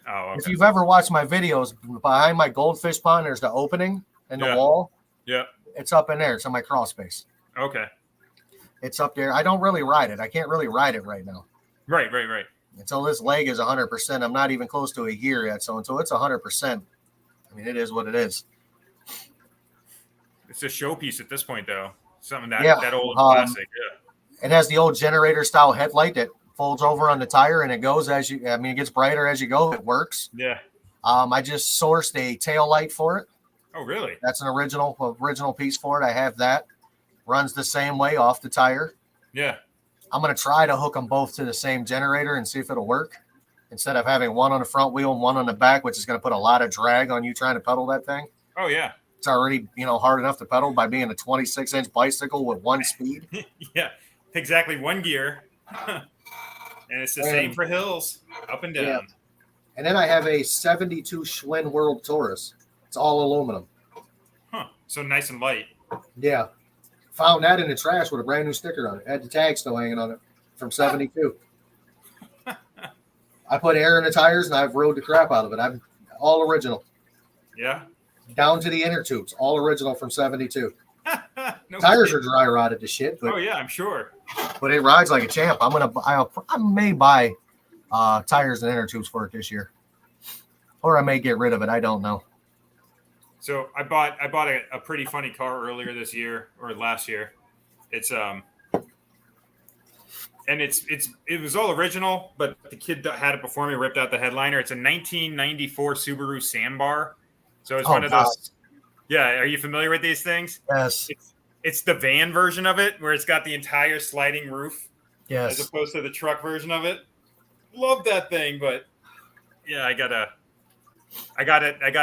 Oh, if okay. you've ever watched my videos behind my goldfish pond, there's the opening in the Yeah. wall. Yeah. It's up in there. It's in my crawl space. Okay. It's up there. I don't really ride it. I can't really ride it right now. Right. Until this leg is 100%. I'm not even close to a year yet. So until it's 100%, I mean, it is what it is. It's a showpiece at this point, though. Something that Yeah, that old classic. Yeah. It has the old generator style headlight that folds over on the tire and it goes as you, I mean, it gets brighter as you go. It works. Yeah. I just sourced a tail light for it. Oh, really? That's an original piece for it. I have that. Runs the same way off the tire. Yeah. I'm going to try to hook them both to the same generator and see if it'll work instead of having one on the front wheel and one on the back, which is going to put a lot of drag on you trying to pedal that thing. Oh, yeah. It's already, hard enough to pedal by being a 26-inch bicycle with one speed. Yeah. Exactly one gear. And it's the same for hills, up and down. Yeah. And then I have a 72 Schwinn World Taurus. It's all aluminum. Huh. So nice and light. Yeah. Found that in the trash with a brand new sticker on it. Had the tag still hanging on it from 72. I put air in the tires and I've rode the crap out of it. I'm all original. Yeah. Down to the inner tubes. All original from 72. No Tires kidding. are dry rotted to shit, Oh, yeah, I'm sure. but it rides like a champ. I may buy tires and inner tubes for it this year. Or I may get rid of it. I don't know. So I bought a pretty funny car earlier this year or last year. It's and it was all original, but the kid that had it before me ripped out the headliner. It's a 1994 Subaru Sandbar. So it's one of those. Yeah, are you familiar with these things? Yes. It's the van version of it where it's got the entire sliding roof as Yes. opposed to the truck version of it. Love that thing, but yeah, I got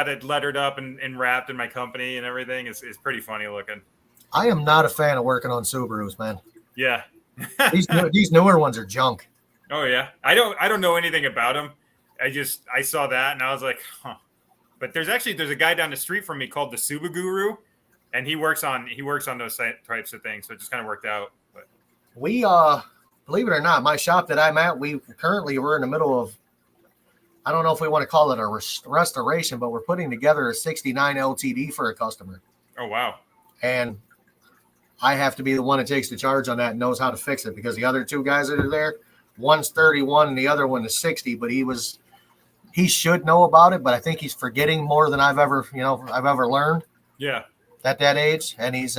it lettered up and wrapped in my company and everything. It's pretty funny looking. I am not a fan of working on Subarus, man. Yeah. These newer ones are junk. Oh yeah. I don't know anything about them. I saw that and I was like, huh. But there's a guy down the street from me called the Suba Guru, and he works on those types of things. So it just kind of worked out. But We believe it or not, my shop that I'm at, we're in the middle of, I don't know if we want to call it a restoration, but we're putting together a 69 LTD for a customer. oh wow. And I have to be the one that takes the charge on that and knows how to fix it because the other two guys that are there, one's 31 and the other one is 60, but he should know about it, but I think he's forgetting more than I've ever learned Yeah. at that age. And he's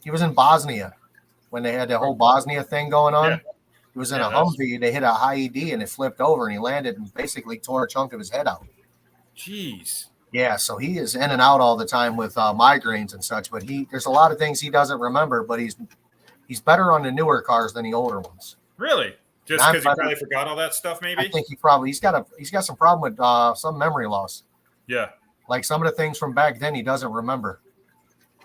he was in Bosnia when they had the whole Bosnia thing going on. Yeah. He was in Yeah, a Humvee. They hit a IED and it flipped over and he landed and basically tore a chunk of his head out. Jeez. Yeah, so he is in and out all the time with migraines and such. But there's a lot of things he doesn't remember. But he's better on the newer cars than the older ones. Really? Just Not because he better. probably forgot all that stuff, maybe? I think he's got some problem with some memory loss. Yeah. Like some of the things from back then he doesn't remember.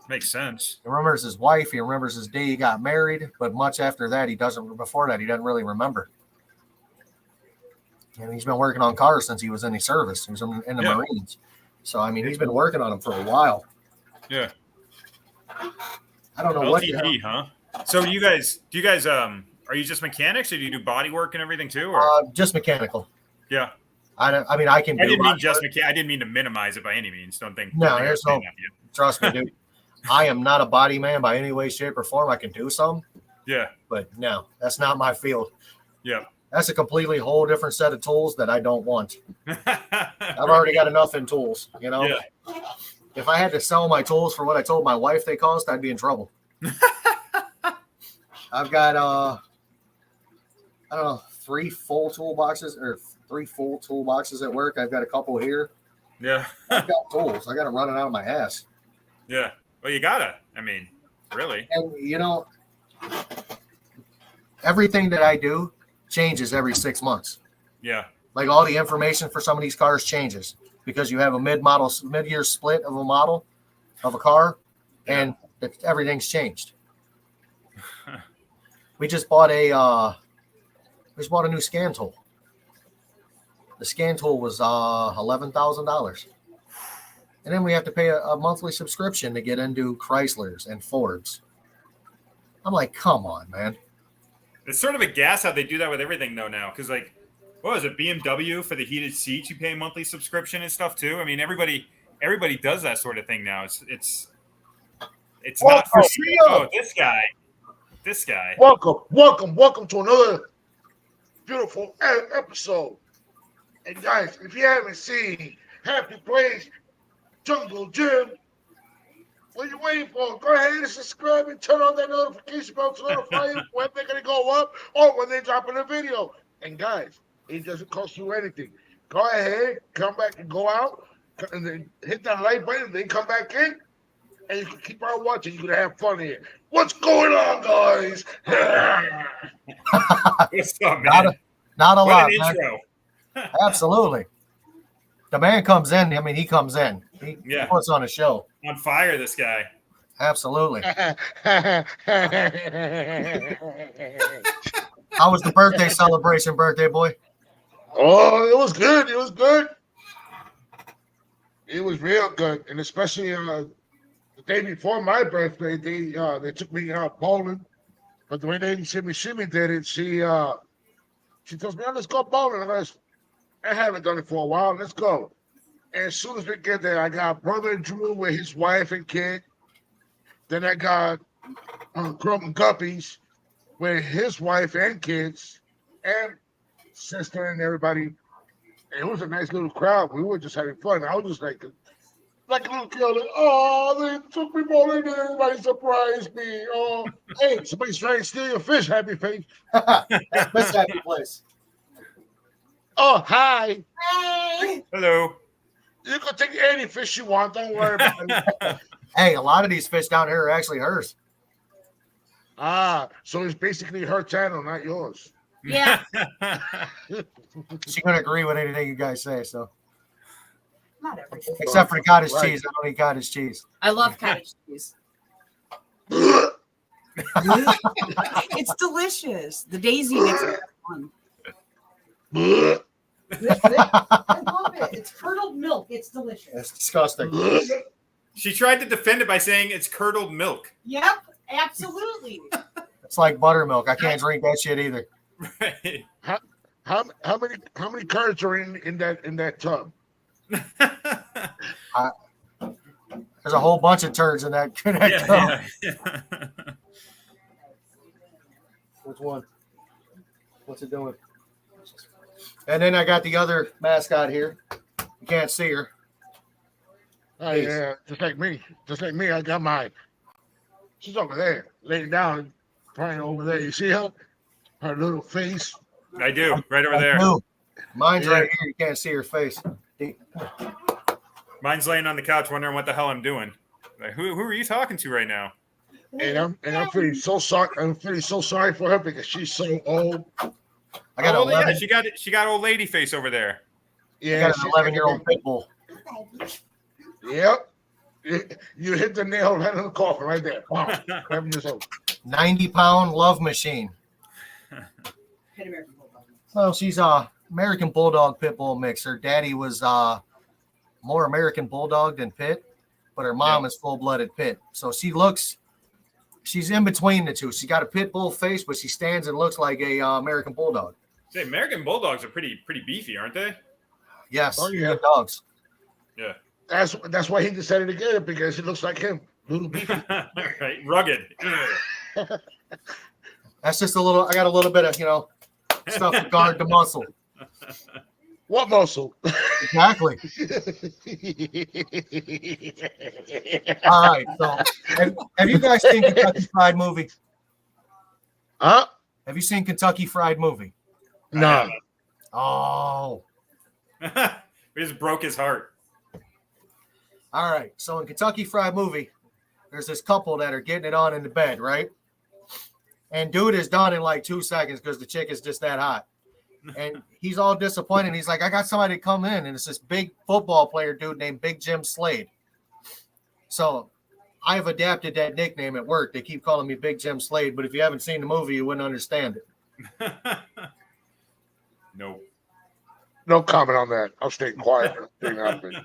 Makes sense. He remembers his wife. He remembers his day he got married. But much after that, he doesn't really remember. And he's been working on cars since he was in the service. He was in the Marines. So, I mean, he's been working on them for a while. Yeah. I don't know what the hell. LTD, huh? So do you guys are you just mechanics or do you do body work and everything too? Or Just mechanical. yeah. I mean, I can I do didn't my mean just mechanic. I didn't mean to minimize it by any means. Don't think. No, don't think I there's was saying no- that to you. Trust me, dude. I am not a body man by any way, shape, or form. I can do some, Yeah. but no, that's not my field. Yeah. That's a completely whole different set of tools that I don't want. I've I've already got enough in tools, you know. Yeah. If I had to sell my tools for what I told my wife they cost, I'd be in trouble. I've got I don't know, 3 full toolboxes at work. I've got a couple here. Yeah. I've got tools. I got them running out of my ass. Yeah. Well, you gotta. I mean, really. And you know, everything that I do changes every 6 months. Yeah. Like all the information for some of these cars changes because you have a mid-year split of a model of a car, and everything's changed. We just bought a new scan tool. The scan tool was $11,000, and then we have to pay a monthly subscription to get into Chryslers and Fords. I'm like, come on, man. It's sort of a gas how they do that with everything though now, because like, what was it, BMW for the heated seats? You pay a monthly subscription and stuff too. I mean, everybody does that sort of thing now. It's not for oh, this guy. Welcome to another beautiful episode. And guys, if you haven't seen Happy Place Jungle Gym, what are you waiting for? Go ahead and subscribe and turn on that notification bell to notify you when they're going to go up or when they're dropping a video. And guys, it doesn't cost you anything. Go ahead, come back and go out, and then hit that like button, and then come back in, and you can keep on watching. You can have fun here. What's going on, guys? What's up, man? Not a What lot, an man. intro. Absolutely. The man comes in. I mean, he comes in. He puts on a show. On fire, this guy. Absolutely. How was the birthday celebration, birthday boy? Oh, it was good. It was good. It was real good, and especially the day before my birthday, they took me out bowling. But the way Lady Shimmy did it, she tells me, "Oh, let's go bowling." I goes, I haven't done it for a while. Let's go. And as soon as we get there, I got brother Drew with his wife and kid. Then I got Grump and Guppies with his wife and kids, and sister and everybody. And it was a nice little crowd. We were just having fun. I was just like a little girl. Like, oh, they took me bowling and everybody surprised me. Oh, hey, somebody's trying to steal your fish, Happy Face. Miss Happy Place. Oh, hi. Hey. Hello. You can take any fish you want. Don't worry about it. Hey, a lot of these fish down here are actually hers. So it's basically her channel, not yours. Yeah. She's gonna agree with anything you guys say. So, Not everything. except for the cottage Right. cheese, I don't eat cottage cheese. I love cottage cheese. It's delicious. The daisy makes it fun. I love it. It's curdled milk. It's delicious. It's disgusting. She tried to defend it by saying it's curdled milk. Yep, absolutely. It's like buttermilk. I can't drink that shit either. Right. How many cards are in that tub? There's a whole bunch of turds in that cup. Yeah. Which one? What's it doing? And then I got the other mascot here. You can't see her. Oh yeah, just like me. I got mine. She's over there, laying down, crying over there. You see her? Her little face. I do. Right over there. No. Mine's right here. You can't see her face. Mine's laying on the couch wondering what the hell I'm doing. Like, who are you talking to right now? And I'm feeling so sorry. I'm feeling so sorry for her because she's so old. I got Oh, an 11, yeah, she got old lady face over there. I Yeah, got an 11-year-old pit bull. Yep. You hit the nail right on the coffin right there. Wow. 11 years old. 90-pound love machine. Pit American Bulldog. Well, she's a American Bulldog pit bull mix. Her daddy was more American Bulldog than pit, but her mom is full-blooded pit. So she's in between the two. She got a pit bull face, but she stands and looks like a American Bulldog. Say, American Bulldogs are pretty beefy, aren't they? Yes. Oh, yeah. Good dogs. Yeah. That's why he decided to get it, because it looks like him. Little beefy. Right. Rugged. That's just a little. I got a little bit of stuff to guard the muscle. What muscle? Exactly. All right. So, have you guys seen Kentucky Fried Movie? Huh? Have you seen Kentucky Fried Movie? No. Oh. We just broke his heart. All right. So in Kentucky Fried Movie, there's this couple that are getting it on in the bed, right? And dude is done in like 2 seconds because the chick is just that hot. And he's all disappointed. He's like, I got somebody to come in, and it's this big football player dude named Big Jim Slade. So I have adapted that nickname at work. They keep calling me Big Jim Slade, but if you haven't seen the movie, you wouldn't understand it. No. No comment on that. I'll stay quiet. Stay out of it.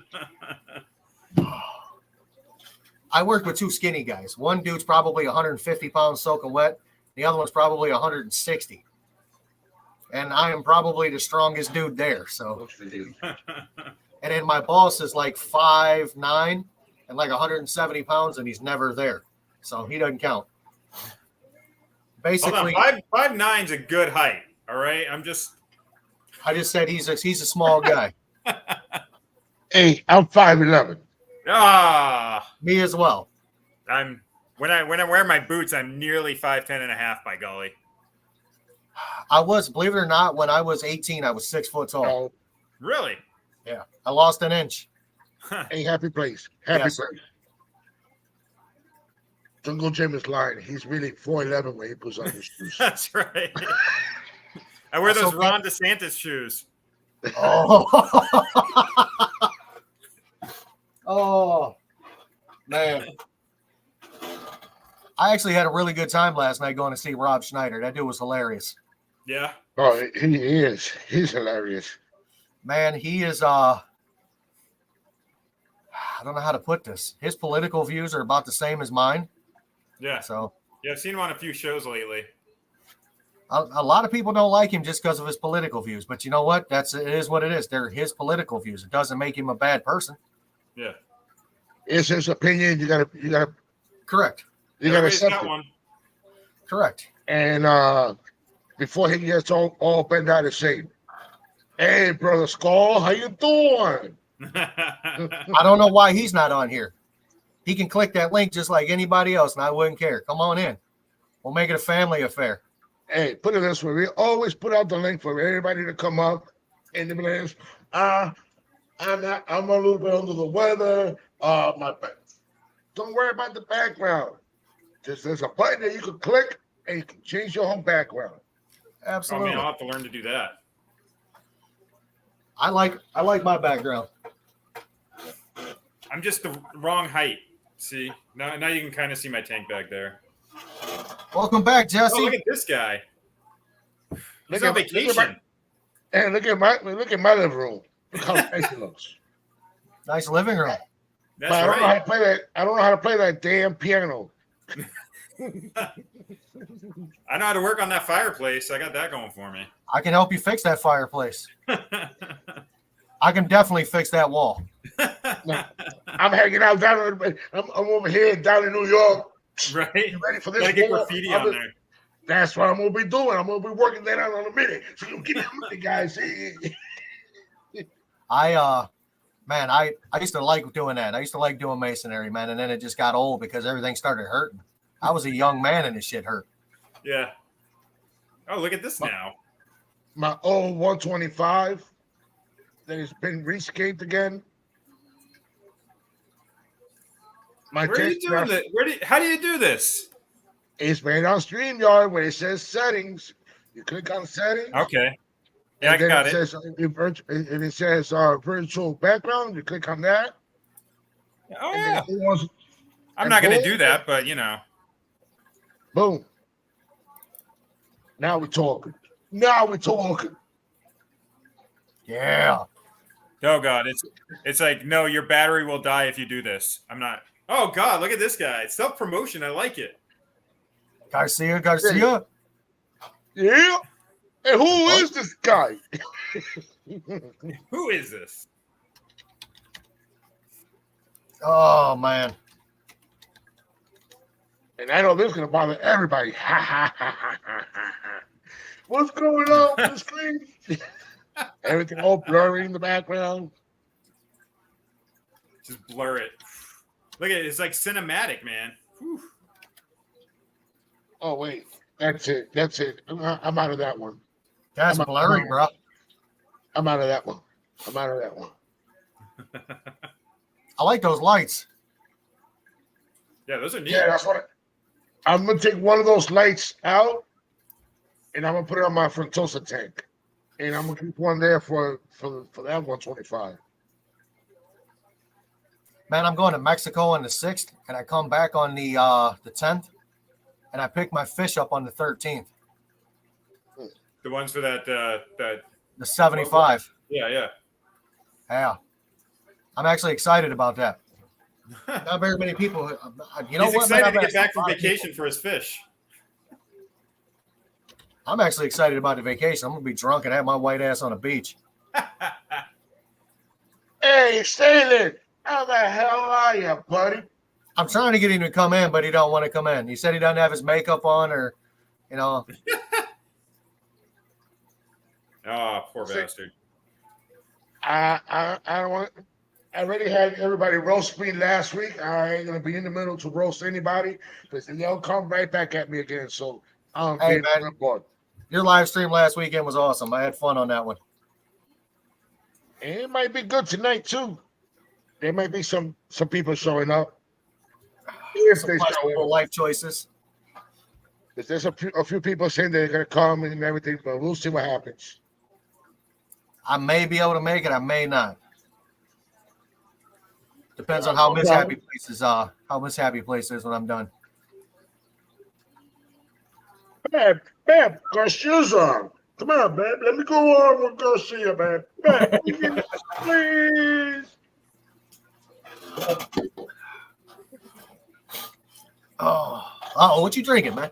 I work with two skinny guys. One dude's probably 150 pounds soaking wet. The other one's probably 160. And I am probably the strongest dude there. So, and then my boss is like 5'9" and like 170 pounds, and he's never there. So he doesn't count. Basically, Hold on. 5'9" a good height. All right. I just said he's a small guy. Hey, I'm 5'11". Me as well. When I wear my boots, I'm nearly 5'10" and a half, by golly. I was, believe it or not, when I was 18, I was 6 foot tall. Oh, Really? Yeah. I lost an inch. hey, happy place. Happy Yes. place. Jungle Jim is lying. He's really 4'11" when he puts on his shoes. That's right. I wear So those Ron DeSantis shoes. Oh. Oh, man. I actually had a really good time last night going to see Rob Schneider. That dude was hilarious. Yeah. Oh, he is. He's hilarious. Man, he is I don't know how to put this. His political views are about the same as mine. Yeah. So Yeah, I've seen him on a few shows lately. a lot of people don't like him just because of his political views. But you know what? It is what it is. They're his political views. It doesn't make him a bad person. Yeah. It's his opinion. You gotta Correct. Everybody's accept got it. one. Correct. And before he gets all bent out of shape, hey, brother Skull, how you doing? I don't know why he's not on here. He can click that link just like anybody else, and I wouldn't care. Come on in. We'll make it a family affair. Hey, put it this way: we always put out the link for everybody to come up. And the minutes, I'm a little bit under the weather. Don't worry about the background. There's a button that you can click and you can change your whole background. Oh, Absolutely. man, I'll have to learn to do that. I like my background. I'm just the wrong height. See? Now you can kind of see my tank back there. Welcome back, Oh, Jesse. look at this guy. He's Look on at- vacation. And look at my living room. Look how nice it looks. Nice living room. That's But I don't know how right. to play that. I don't know how to play that damn piano. I know how to work on that fireplace. I got that going for me. I can help you fix that fireplace. I can definitely fix that wall. I'm hanging out down. I'm over here down in New York. Right? You ready for this? Gotta get war? graffiti on there. That's what I'm gonna be doing. I'm gonna be working that out in a minute. So you give me a minute, guys. I used to like doing that. I used to like doing masonry, man, and then it just got old because everything started hurting. I was a young man and this shit hurt. Yeah. Oh, look at this now. My old 125 that has been rescaped again. My Where are you test doing this? How do you do this? It's made on StreamYard where it says settings. You click on settings. Okay. Yeah, I and then got it. It says virtual background. You click on that. Oh, and yeah. then it wants- I'm and not going to boom. do that, but you know. Boom. Now we're talking. Now we're talking. Yeah. Oh God, it's like, no, your battery will die if you do this. I'm not. Oh God, look at this guy. Self promotion. I like it. Garcia. Yeah. Hey, who is this guy? Who is this? Oh man. And I know this is gonna bother everybody. What's going on with the screen? Everything all blurry in the background. Just blur it. Look at it. It's like cinematic, man. Whew. Oh wait, that's it. That's it. I'm out of that one. That's I'm blurry, bro. I'm out of that one. I'm out of that one. I like those lights. Yeah, those are neat. Yeah, that's what I'm gonna take one of those lights out, and I'm gonna put it on my Frontosa tank, and I'm gonna keep one there for that 125. Man, I'm going to Mexico on the 6th, and I come back on the 10th, and I pick my fish up on the 13th. The ones for that The 75. yeah. Yeah. I'm actually excited about that. Not very many people. You know He's what? man? excited I've to get asked back a from lot of people. vacation for his fish. I'm actually excited about the vacation. I'm gonna be drunk and have my white ass on a beach. Hey, Stalin, how the hell are you, buddy? I'm trying to get him to come in, but he don't want to come in. He said he doesn't have his makeup on, or you know. Oh, poor See- bastard. I don't want. I already had everybody roast me last week. I ain't gonna be in the middle to roast anybody because they'll come right back at me again. So I'm Hey, being man. on board. Your live stream last weekend was awesome. I had fun on that one. And it might be good tonight too. There might be some people showing up. If Some they show questionable up. life choices. Because there's a few people saying they're gonna come and everything, but we'll see what happens. I may be able to make it. I may not. Depends on how Miss Happy Place is. How Miss Happy Place is when I'm done. Babe, got shoes on. Come on, babe. Let me go on with Garcia, babe. Babe, please. Oh, what you drinking, man?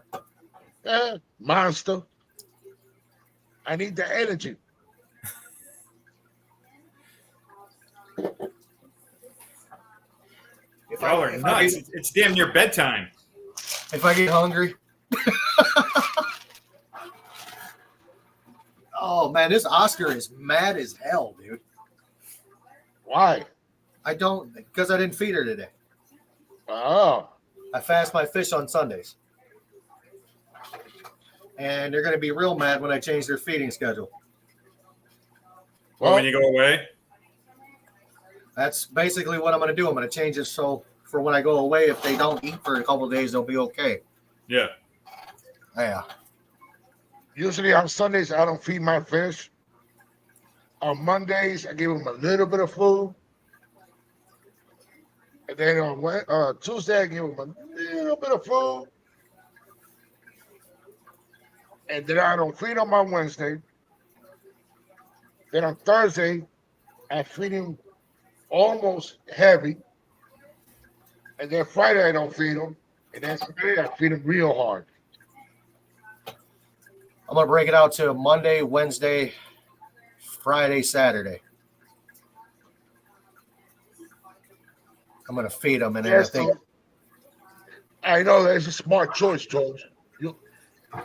Monster. I need the energy. If Y'all are if nuts. get- It's damn near bedtime. if I get hungry. Oh man, this Oscar is mad as hell, dude. Why? I don't because I didn't feed her today. Oh. I fast my fish on Sundays. And they're gonna be real mad when I change their feeding schedule. Well, when you go away. That's basically what I'm gonna do. I'm gonna change it so for when I go away, if they don't eat for a couple of days, they'll be okay. Yeah. Yeah. Usually on Sundays, I don't feed my fish. On Mondays, I give them a little bit of food. And then on Tuesday, I give them a little bit of food. And then I don't feed them on Wednesday. Then on Thursday, I feed them almost heavy. And then Friday, I don't feed them. And then Saturday, I feed them real hard. I'm gonna break it out to Monday, Wednesday, Friday, Saturday. I'm gonna feed them, and then Yes, I think I know that's a smart choice, George.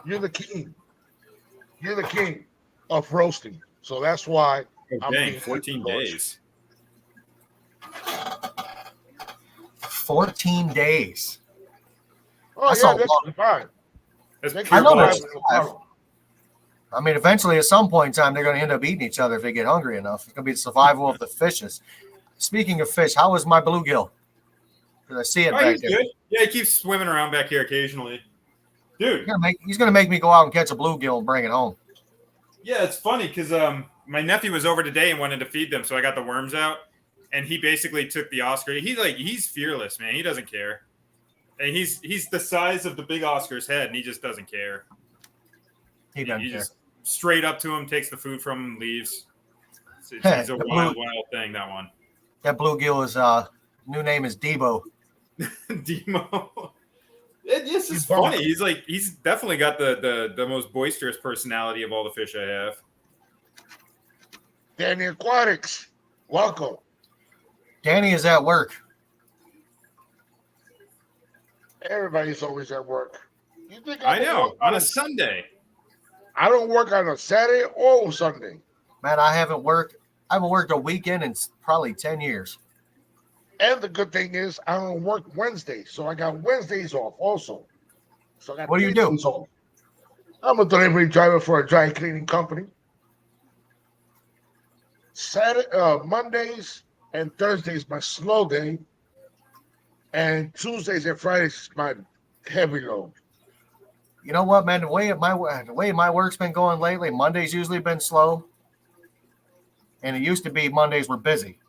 You're the king. You're the king of roasting. So that's why Oh, I'm dang, being 14 George. days. 14 days. Oh, That's yeah, a that's lot. fine. That's They pure can I know drive that's bullshit. with no problem. I mean, eventually, at some point in time, they're gonna end up eating each other if they get hungry enough. It's gonna be the survival of the fishes. Speaking of fish, how is my bluegill? Because I see it Oh, back he's there. good. Yeah, he keeps swimming around back here occasionally. Dude, He's gonna make me go out and catch a bluegill and bring it home. yeah, it's funny because my nephew was over today and wanted to feed them, so I got the worms out, and he basically took the Oscar. He's fearless, man. He doesn't care, and he's the size of the big Oscar's head, and he just doesn't care. He doesn't He care. just straight up to him, takes the food from him, leaves. He's a The wild thing. That one, That bluegill is new name is Debo. Demo. It's just funny. He's definitely got the most boisterous personality of all the fish I have. Danny Aquatics, welcome. Danny is at work. Everybody's always at work. You think I don't know. work On a Sunday. I don't work on a Saturday or Sunday. Man, I haven't worked a weekend in probably 10 years. And the good thing is, I don't work Wednesdays, so I got Wednesdays off also. So I got What do you 3 do? days off. I'm a delivery driver for a dry cleaning company. Mondays and Thursdays my slow day, and Tuesdays and Fridays is my heavy load. You know what, man? The way my work's been going lately, Monday's usually been slow. And it used to be Mondays were busy.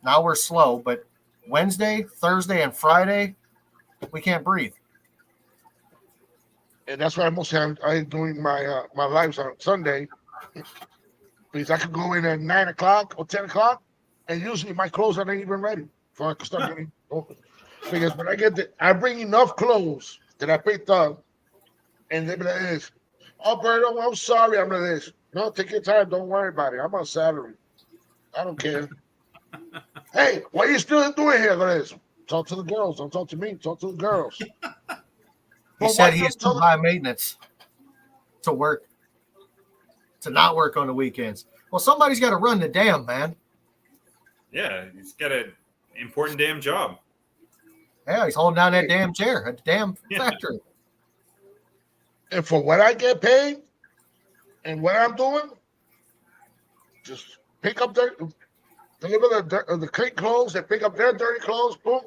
Now we're slow, but Wednesday, Thursday, and Friday, we can't breathe. And that's why I'm doing my lives on Sunday, because I can go in at 9 o'clock or 10 o'clock, and usually my clothes are not even ready for I can start getting open. Because when I bring enough clothes that I picked up, and they be like this, Alberto, I'm sorry, I'm like this. No, take your time, don't worry about it. I'm on salary. I don't care. Hey, what are you still doing here? Like this? Talk to the girls. Don't talk to me. Talk to the girls. He said he is too high maintenance to not work on the weekends. Well, somebody's got to run the dam, man. Yeah, he's got an important damn job. Yeah, he's holding down that damn chair at the damn factory. And for what I get paid and what I'm doing, just pick up deliver the clean clothes and pick up their dirty clothes, boom.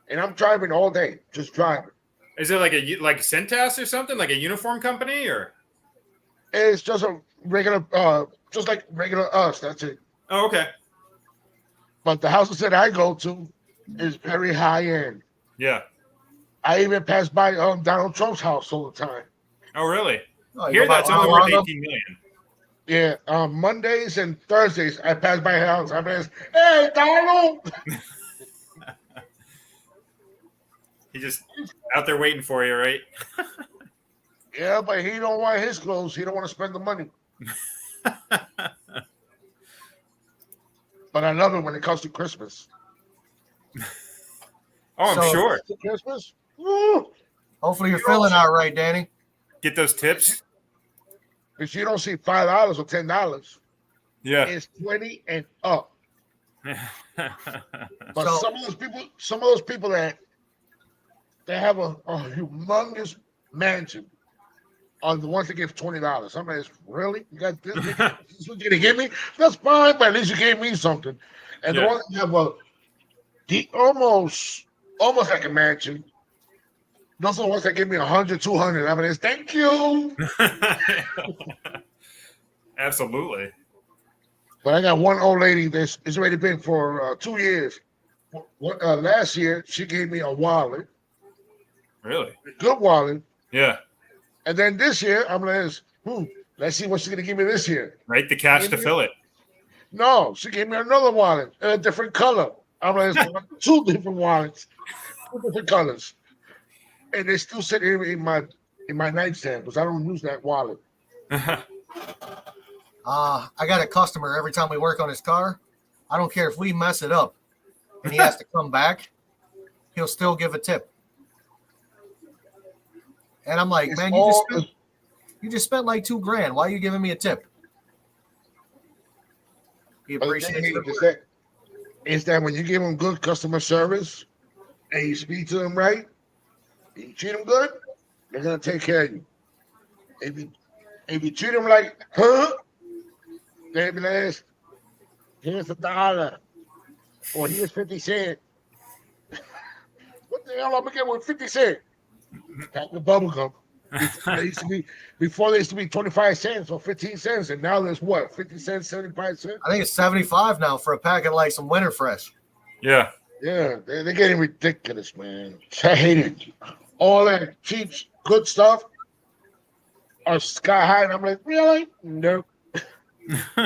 And I'm driving all day, just driving. Is it like Centas or something, like a uniform company, or? It's just a regular, just like regular us. That's it. Oh, okay. But the houses that I go to is very high end. Yeah. I even pass by Donald Trump's house all the time. Oh, really? Oh, Here, that's only worth 18 million. Yeah, Mondays and Thursdays I pass by his house. I'm like, hey, Donald. He's just out there waiting for you, right? Yeah, but he don't want his clothes. He don't want to spend the money. But I love it when it comes to Christmas. Oh, I'm sure. Christmas. Woo! Hopefully you're feeling all right, Danny. Get those tips. If you don't see $5 or $10, Yeah. it's 20 and up. But So- some of those people that they have a humongous mansion are the ones that give $20. I'm like, really? You got this? This is what you're gonna give me? That's fine, but at least you gave me something. And Yeah. the ones that have almost like a mansion. Those are the ones that give me 100, 200. I'm like, thank you. Absolutely. But I got one old lady that's already been for 2 years. Last year, she gave me a wallet, Really? a good wallet. Yeah. And then this year, I'm like, let's see what she's going to give me this year. Right? The cash to fill it. No, she gave me another wallet in a different color. I'm like, two different wallets, two different colors. And they still sitting in my nightstand because I don't use that wallet. I got a customer every time we work on his car. I don't care if we mess it up and he has to come back, he'll still give a tip. And I'm like, It's man, you just spent like $2,000. Why are you giving me a tip? He But the appreciates thing it. is that when you give them good customer service and you speak to them right, you treat them good, they're gonna take care of you. If you treat them like, they be like, here's $1 or here's 50 cents. What the hell am I gonna get with 50 cents? Pack the bubble gum. Before they used to be 25 cents or 15 cents, and now there's what, 50 cents, 75 cents? I think it's 75 now for a pack of like some Winter Fresh. Yeah. Yeah, they're getting ridiculous, man. I hate it. All that cheap, good stuff are sky high, and I'm like, really? No.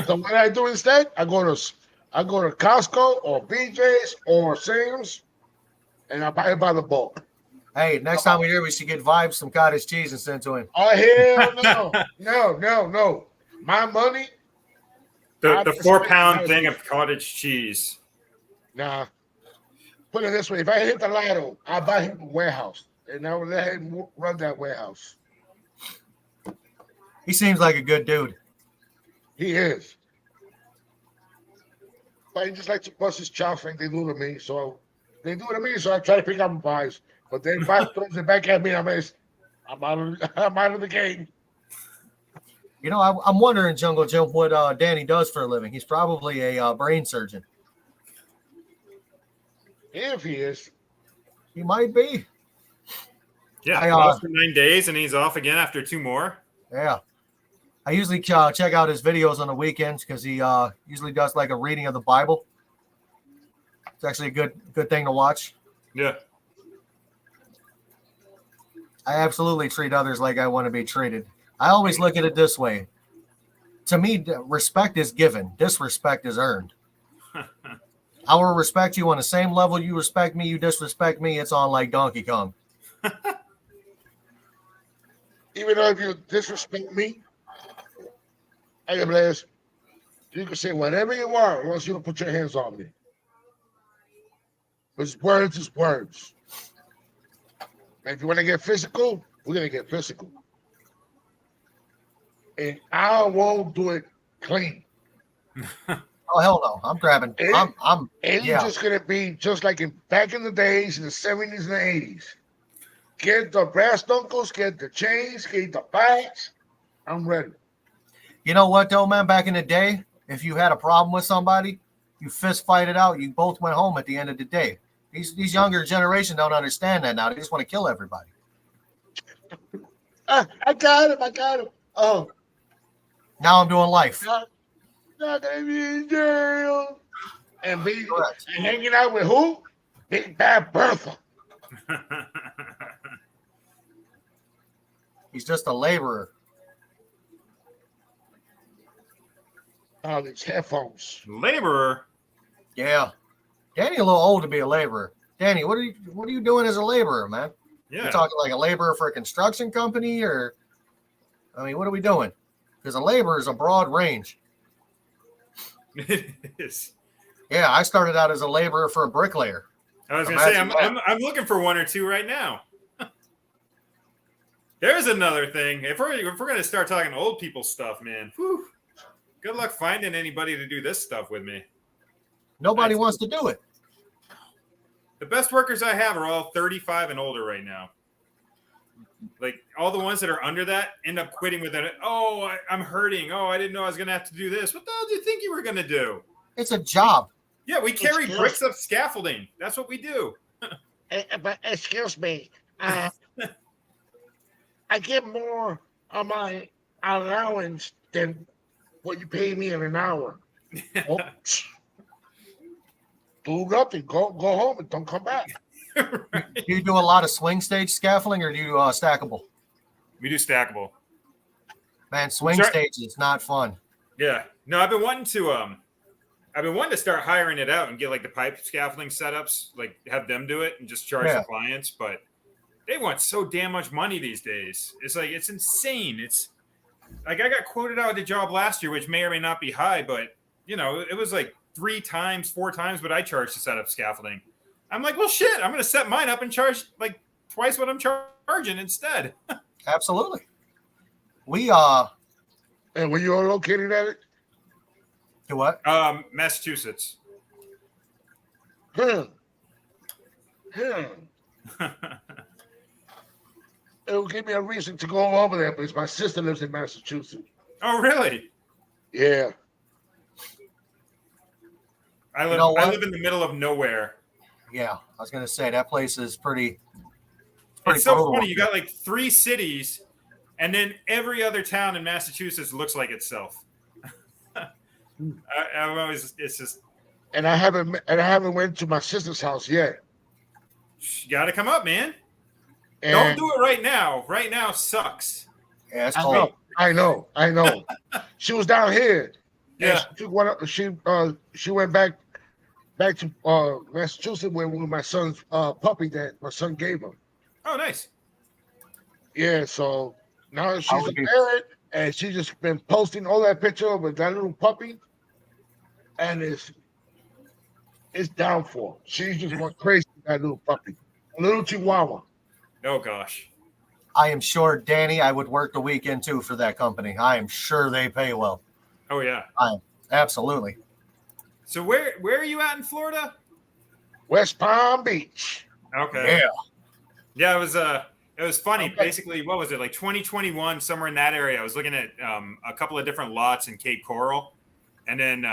So what I do instead, I go to Costco or BJ's or Sam's, and I buy it by the bulk. Hey, next time we're here, we should get Vibes some cottage cheese and send to him. Oh hell no, no. My money. The 4-pound thing of cottage cheese. Nah. Put it this way: if I hit the lotto, I buy him a warehouse, and I will let him run that warehouse. He seems like a good dude. He is. But he just likes to bust his chops like they do to me. So they do it to me, so I try to pick up and buys. But then Vibe throws it back at me, I'm out of the game. You know, I'm wondering, Jungle Jim, what Danny does for a living. He's probably a brain surgeon. If he is. He might be. Yeah, I, off for 9 days, and he's off again after 2 more. Yeah. I usually check out his videos on the weekends because he usually does like a reading of the Bible. It's actually a good thing to watch. Yeah. I absolutely treat others like I want to be treated. I always look at it this way. To me, respect is given. Disrespect is earned. I will respect you on the same level you respect me. You disrespect me, it's on like Donkey Kong. Even though if you disrespect me, I am blessed. You can say whatever you want once you don't put your hands on me. Because words is words. And if you want to get physical, we're gonna get physical. And I won't do it clean. Oh hell no! I'm grabbing. I'm It's yeah. just gonna be just like back in the days in the 70s and the 80s. Get the brass knuckles, get the chains, get the bats. I'm ready. You know what though, man? Back in the day, if you had a problem with somebody, you fist fight it out. You both went home at the end of the day. These younger generation don't understand that now. They just want to kill everybody. I got him. Oh, Now I'm doing life. not gonna be in jail. And be Correct. and hanging out with who? Big Bad Bertha. He's just a laborer. Oh, these headphones. Laborer. Yeah. Danny a little old to be a laborer. Danny, what are you doing as a laborer, man? Yeah. You're talking like a laborer for a construction company, or I mean, what are we doing? Because a laborer is a broad range. It is. Yeah, I started out as a laborer for a bricklayer. I was gonna say Imagine I'm looking for 1 or 2 right now. There's another thing. If we're gonna start talking old people stuff, man, whew, good luck finding anybody to do this stuff with me. Nobody wants to do it. The best workers I have are all 35 and older right now. Like all the ones that are under that end up quitting with it. Oh, I'm hurting. Oh, I didn't know I was gonna have to do this. What the hell do you think you were gonna do? It's a job. Yeah, we carry Excuse- bricks up scaffolding. That's what we do. But excuse me, I get more on my allowance than what you pay me in an hour. Oh, do nothing. Go home and don't come back. Right. Do you do a lot of swing stage scaffolding, or do you stackable? We do stackable. Man, swing Sure. stage is not fun. Yeah. No, I've been wanting to start hiring it out and get like the pipe scaffolding setups, like have them do it and just charge Yeah. the clients, but they want so damn much money these days. It's like it's insane. It's like I got quoted out at a job last year, which may or may not be high, but you know, it was like 3 times, 4 times what I charged to set up scaffolding. I'm like, well shit, I'm gonna set mine up and charge like twice what I'm charging instead. Absolutely. We And when you're located at it, do what? Massachusetts. it will give me a reason to go over there because my sister lives in Massachusetts. Oh really? Yeah. I live You know I what? live in the middle of nowhere. Yeah, I was gonna say that place is pretty It's so brutal. funny. You got like 3 cities, and then every other town in Massachusetts looks like itself. I'm always, it's just, And I haven't went to my sister's house yet. you got to come up, man. And Don't do it right now. Right now sucks. Yeah, it's I cold. know, I know. She was down here. Yeah. And she took one. She went back to Massachusetts with my son's puppy that my son gave him. Oh, nice. Yeah, so now I she's would a be- parent, and she's just been posting all that picture with that little puppy, and it's downfall. She's just going crazy with that little puppy, a little Chihuahua. Oh gosh. I am sure, Danny, I would work the weekend too for that company. I am sure they pay well. Oh yeah. Absolutely. So where are you at in Florida? West Palm Beach. Okay. Yeah. Yeah, it was funny. Okay. Basically, what was it, like 2021, somewhere in that area? I was looking at a couple of different lots in Cape Coral, and then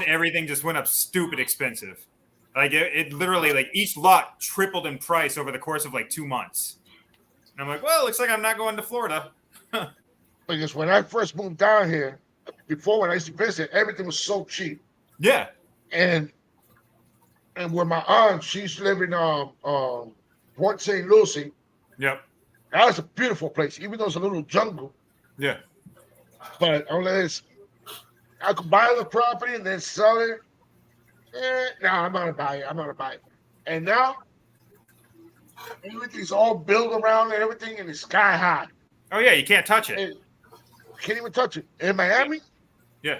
everything just went up stupid expensive. Like it literally, like each lot tripled in price over the course of like 2 months. And I'm like, well, looks like I'm not going to Florida. Because when I first moved down here, before when I used to visit, everything was so cheap. Yeah. And where my aunt, she's living Port St. Lucie. Yep. That was a beautiful place, even though it's a little jungle. Yeah. But unless I could buy the property and then sell it, no, I'm not gonna buy it. I'm not gonna buy it. And now everything's all built around and everything, and it's sky high. Oh yeah, you can't touch it. And can't even touch it. In Miami, Yeah.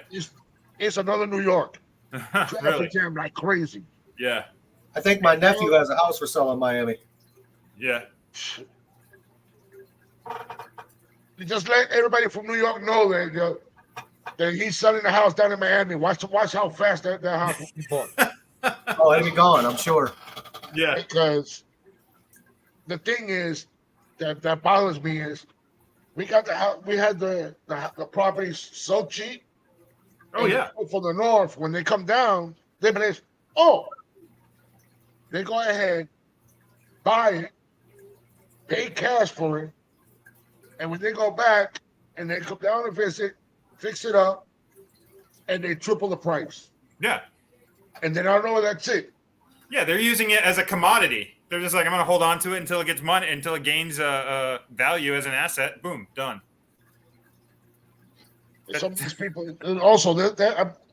it's another New York. Really? Traffic jam like crazy. Yeah. I think my nephew has a house for sale in Miami. Yeah. You just let everybody from New York know that he's selling the house down in Miami. Watch how fast that house will be bought. Oh, it'll be gone, I'm sure. Yeah. Because the thing is that bothers me is we got the house, we had the properties so cheap. Oh And yeah. people from the north, when they come down, they be like, they go ahead, buy it, pay cash for it, and when they go back and they come down and visit, fix it up, and they triple the price. Yeah. And then I know that's it. Yeah, they're using it as a commodity. They're just like, I'm going to hold on to it until it gets money, until it gains value as an asset. Boom, done. Some of these people, and also,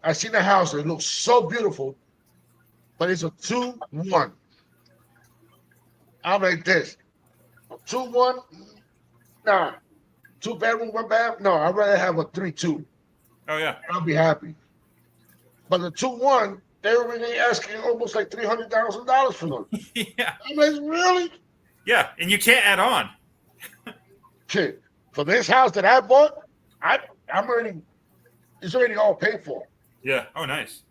I seen the house, it looks so beautiful, but it's a 2-1. I'm like this. 2-1, nah. 2-bedroom, 1 bath, no, I'd rather have a 3-2. Oh yeah. I'll be happy. But the 2-1, they were really asking almost like $300,000 for them. Yeah. I'm like, really? Yeah, and you can't add on. Shit. For this house that I bought, I'm already, it's already all paid for. Yeah. Oh, nice.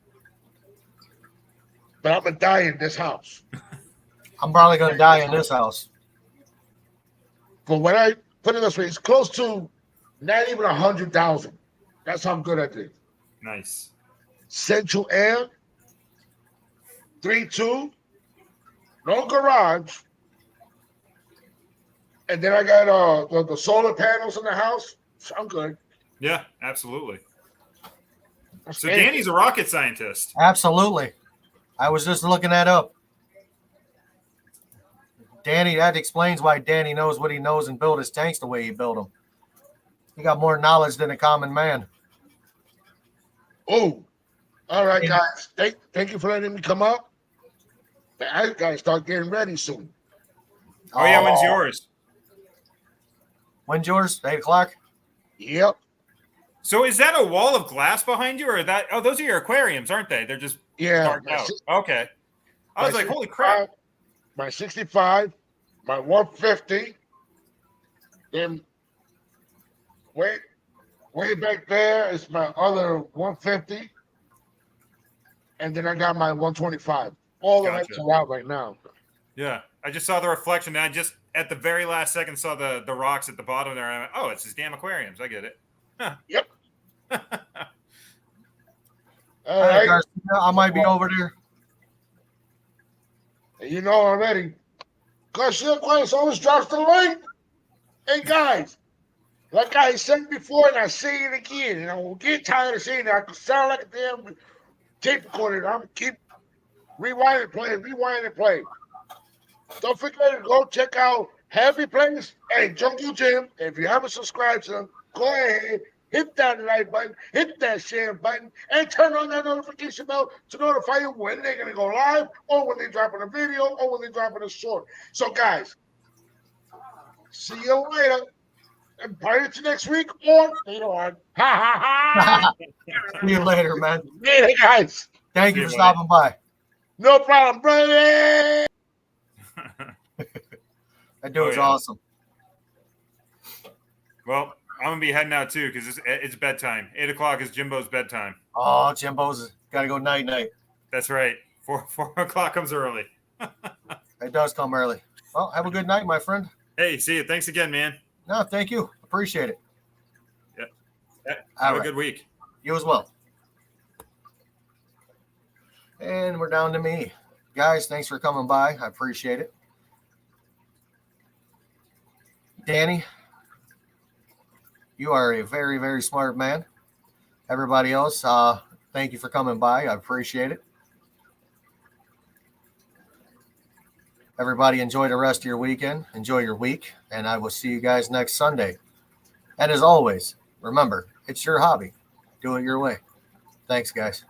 But I'm gonna die in this house. I'm probably going to die in this house. For what I put it this way, it's close to not even 100,000. That's how good I did. Nice. Central air, 3-2, no garage, and then I got the solar panels in the house. I'm good. Yeah, absolutely. So Hey, Danny's a rocket scientist. Absolutely. I was just looking that up. Danny, that explains why Danny knows what he knows and build his tanks the way he built them. He got more knowledge than a common man. oh, all right, guys. Thank you for letting me come up. I gotta start getting ready soon. Oh yeah, when's yours? When's yours? 8 o'clock? Yep. So is that a wall of glass behind you, or that? Oh, those are your aquariums, aren't they? They're just Yeah. dark out. Okay. I was my like, holy crap. 65, My 65, my 150, then way back there is my other 150, and then I got my 125. All the lights Gotcha. are out right now. Yeah, I just saw the reflection, and I just at the very last second saw the rocks at the bottom there. I went, oh, it's his damn aquariums. I get it. Yep. All All right, right. Garcia, I might be over there. You know already. Garcia Quest always drops the link. Hey, guys. Like I said before, and I say it again, and I will get tired of saying it. I could sound like a damn tape recorder. I'm keep rewind and play. Don't forget to go check out Happy Place and Jungle Gym. If you haven't subscribed to them, go ahead, hit that like button, hit that share button, and turn on that notification bell to notify you when they're going to go live or when they're dropping a video or when they're dropping a short. So, guys, see you later. And party to next week or later on. Ha ha ha. See you later, man. Later, guys. Thank See you for you, stopping by. No problem, brother. That dude was yeah. awesome. Well, I'm gonna be heading out too because it's bedtime. 8 o'clock is Jimbo's bedtime. Oh, Jimbo's got to go night night. That's right. 4 o'clock comes early. It does come early. Well, have a good night, my friend. Hey, see you. Thanks again, man. No, thank you. Appreciate it. Have All a right. good week. You as well. And we're down to me. Guys, thanks for coming by. I appreciate it. Danny, you are a very, very smart man. Everybody else, thank you for coming by. I appreciate it. Everybody enjoy the rest of your weekend. Enjoy your week. And I will see you guys next Sunday. And as always, remember, it's your hobby. Do it your way. Thanks, guys.